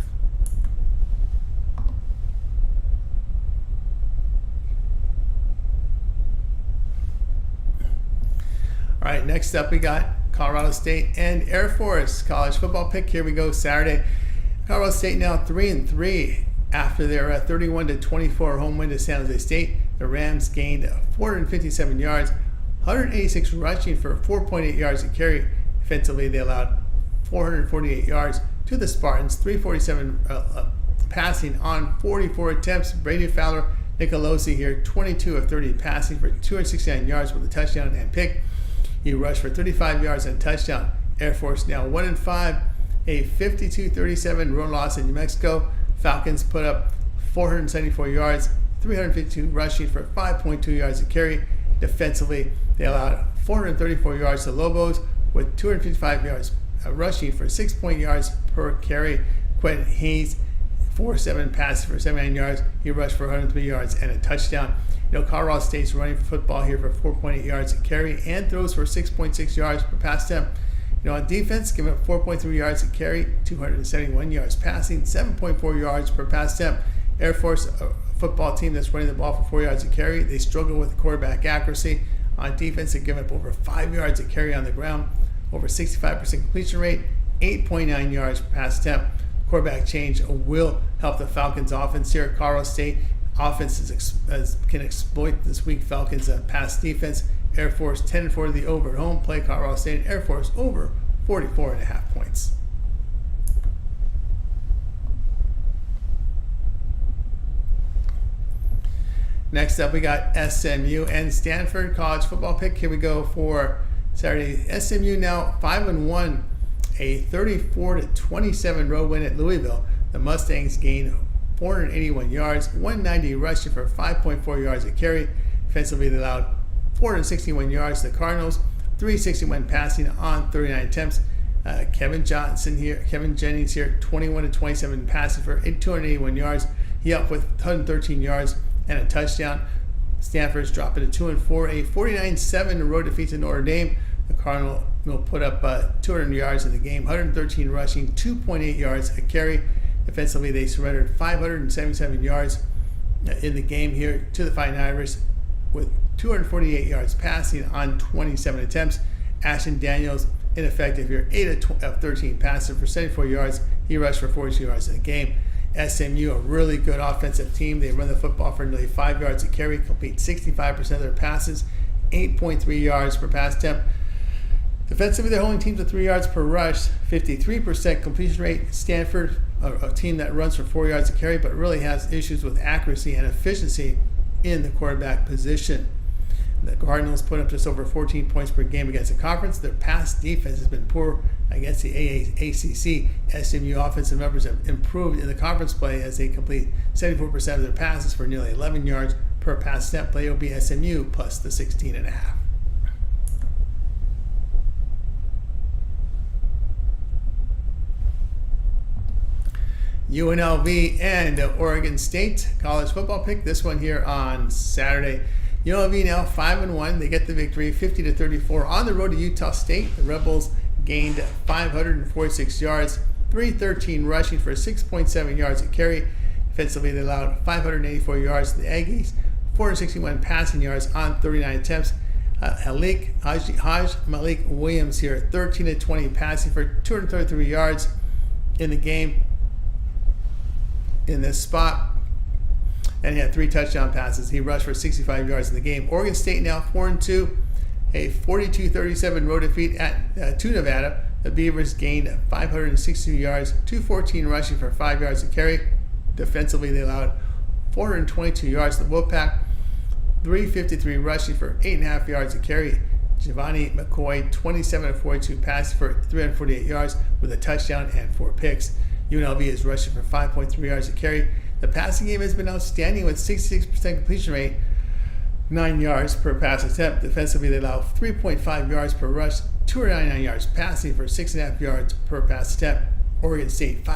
All right, next up we got Colorado State and Air Force college football pick. Here we go Saturday. Colorado State now 3-3 after their 31-24 home win to San Jose State. The Rams gained 457 yards, 186 rushing for 4.8 yards a carry. Defensively, they allowed 448 yards to the Spartans, 347 passing on 44 attempts. Brady Fowler Nicolosi here, 22 of 30 passing for 269 yards with a touchdown and pick. He rushed for 35 yards and a touchdown. Air Force now 1-5, a 52-37 road loss in New Mexico. Falcons put up 474 yards, 352 rushing for 5.2 yards a carry. Defensively, they allowed 434 yards to Lobos with 255 yards rushing for 6 yards per carry. Quentin Hayes, 4-7 passes for 79 yards. He rushed for 103 yards and a touchdown. Colorado State's running for football here for 4.8 yards a carry and throws for 6.6 yards per pass attempt. On defense, giving up 4.3 yards a carry, 271 yards passing, 7.4 yards per pass attempt. Air Force, a football team that's running the ball for 4 yards a carry. They struggle with quarterback accuracy. On defense, they give up over 5 yards a carry on the ground, over 65% completion rate, 8.9 yards per pass attempt. Quarterback change will help the Falcons offense here. Colorado State offense can exploit this weak Falcons pass defense. Air Force 10-4 to the over at home. Play Colorado State. Air Force over 44.5 points. Next up, we got SMU and Stanford college football pick. Here we go for Saturday. SMU now 5-1, a 34-27 road win at Louisville. The Mustangs gained 481 yards, 190 rushing for 5.4 yards a carry. Defensively, they allowed 461 yards to the Cardinals, 361 passing on 39 attempts. Kevin Jennings here, 21-27 passing for 281 yards. He up with 113 yards and a touchdown. Stanford's dropping to 2-4, a 49-7 road defeat to Notre Dame. The Cardinals will put up 200 yards in the game, 113 rushing, 2.8 yards a carry. Defensively, they surrendered 577 yards in the game here to the Fighting Irish with 248 yards passing on 27 attempts. Ashton Daniels ineffective here, 8 of 13 passing for 74 yards. He rushed for 42 yards in the game. SMU, a really good offensive team. They run the football for nearly 5 yards a carry, complete 65% of their passes, 8.3 yards per pass attempt. Defensively, they're holding teams to 3 yards per rush, 53% completion rate. Stanford, a team that runs for 4 yards a carry, but really has issues with accuracy and efficiency in the quarterback position. The Cardinals put up just over 14 points per game against the conference. Their pass defense has been poor against the ACC. SMU offensive numbers have improved in the conference play as they complete 74% of their passes for nearly 11 yards per pass attempt. Play will be SMU plus the 16.5. UNLV and Oregon State college football pick. This one here on Saturday. UNLV now 5-1. They get the victory 50-34 on the road to Utah State. The Rebels gained 546 yards, 313 rushing for 6.7 yards a carry. Defensively, they allowed 584 yards to the Aggies, 461 passing yards on 39 attempts. Haj Malik Williams here, 13-20 passing for 233 yards in the game in this spot. And he had 3 touchdown passes. He rushed for 65 yards in the game. Oregon State now 4-2, a 42-37 road defeat to Nevada. The Beavers gained 562 yards, 214 rushing for 5 yards a carry. Defensively, they allowed 422 yards to the Wolfpack, 353 rushing for 8.5 yards a carry. Giovanni McCoy, 27-42 passes for 348 yards with a touchdown and 4 picks. UNLV is rushing for 5.3 yards a carry. The passing game has been outstanding with 66% completion rate, 9 yards per pass attempt. Defensively, they allow 3.5 yards per rush, 299 yards passing for 6.5 yards per pass attempt. Oregon State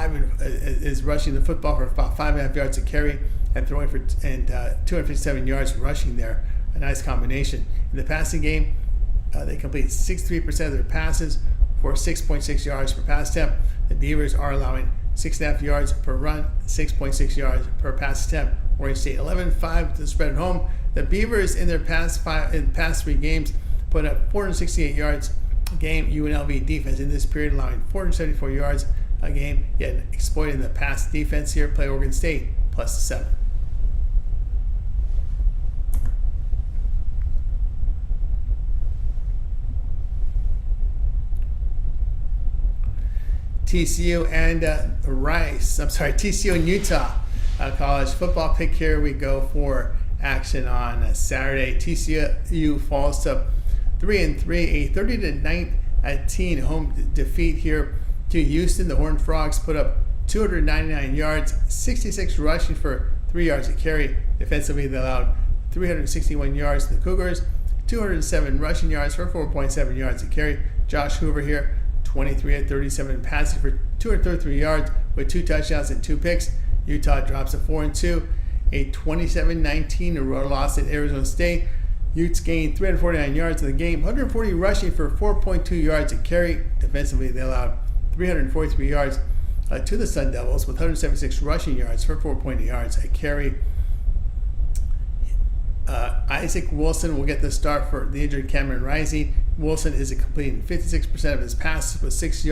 is rushing the football for about 5.5 yards a carry and throwing for 257 yards rushing there. A nice combination. In the passing game, they complete 63% of their passes for 6.6 yards per pass attempt. The Beavers are allowing 6.5 yards per run, 6.6 yards per pass attempt. Oregon State 11-5 to the spread at home. The Beavers in their past 3 games put up 468 yards game. UNLV defense in this period allowing 474 yards a game, yet exploiting the pass defense here. Play Oregon State +7. TCU and TCU and Utah college football pick. Here we go for action on Saturday. TCU falls to 3-3, a 30-19 home defeat here to Houston. The Horned Frogs put up 299 yards, 66 rushing for 3 yards a carry. Defensively, they allowed 361 yards to the Cougars, 207 rushing yards for 4.7 yards a carry. Josh Hoover here, 23-37 passing for 233 yards with 2 touchdowns and 2 picks. Utah drops to 4-2, a 27-19 loss at Arizona State. Utes gained 349 yards in the game, 140 rushing for 4.2 yards a carry. Defensively, they allowed 343 yards to the Sun Devils with 176 rushing yards for 4.8 yards a carry. Isaac Wilson will get the start for the injured Cameron Rising. Wilson is completing 56% of his passes with 6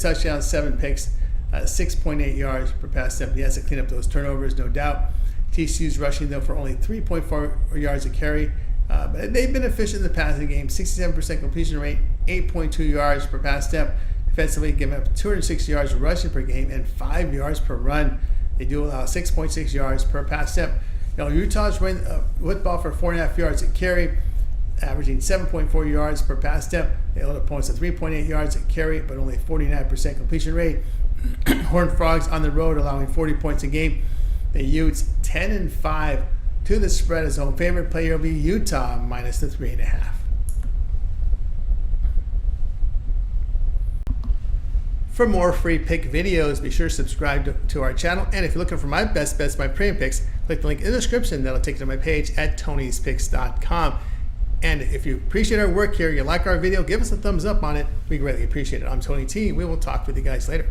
touchdowns, 7 picks, 6.8 yards per pass attempt. He has to clean up those turnovers, no doubt. TCU's rushing, though, for only 3.4 yards a carry. But they've been efficient in the passing game, 67% completion rate, 8.2 yards per pass attempt. Defensively, giving up 260 yards rushing per game and 5 yards per run. They do allow 6.6 yards per pass attempt. Utah's running with ball for 4.5 yards a carry, averaging 7.4 yards per pass attempt. They hold opponents to 3.8 yards a carry, but only 49% completion rate. Horned Frogs on the road, allowing 40 points a game. The Utes 10-5 to the spread as home favorite. Player will be Utah minus the 3.5. For more free pick videos, be sure to subscribe to our channel. And if you're looking for my best bets, my premium picks, click the link in the description. That'll take you to my page at tonyspicks.com. And if you appreciate our work here, you like our video, give us a thumbs up on it. We greatly appreciate it. I'm Tony T. We will talk with you guys later.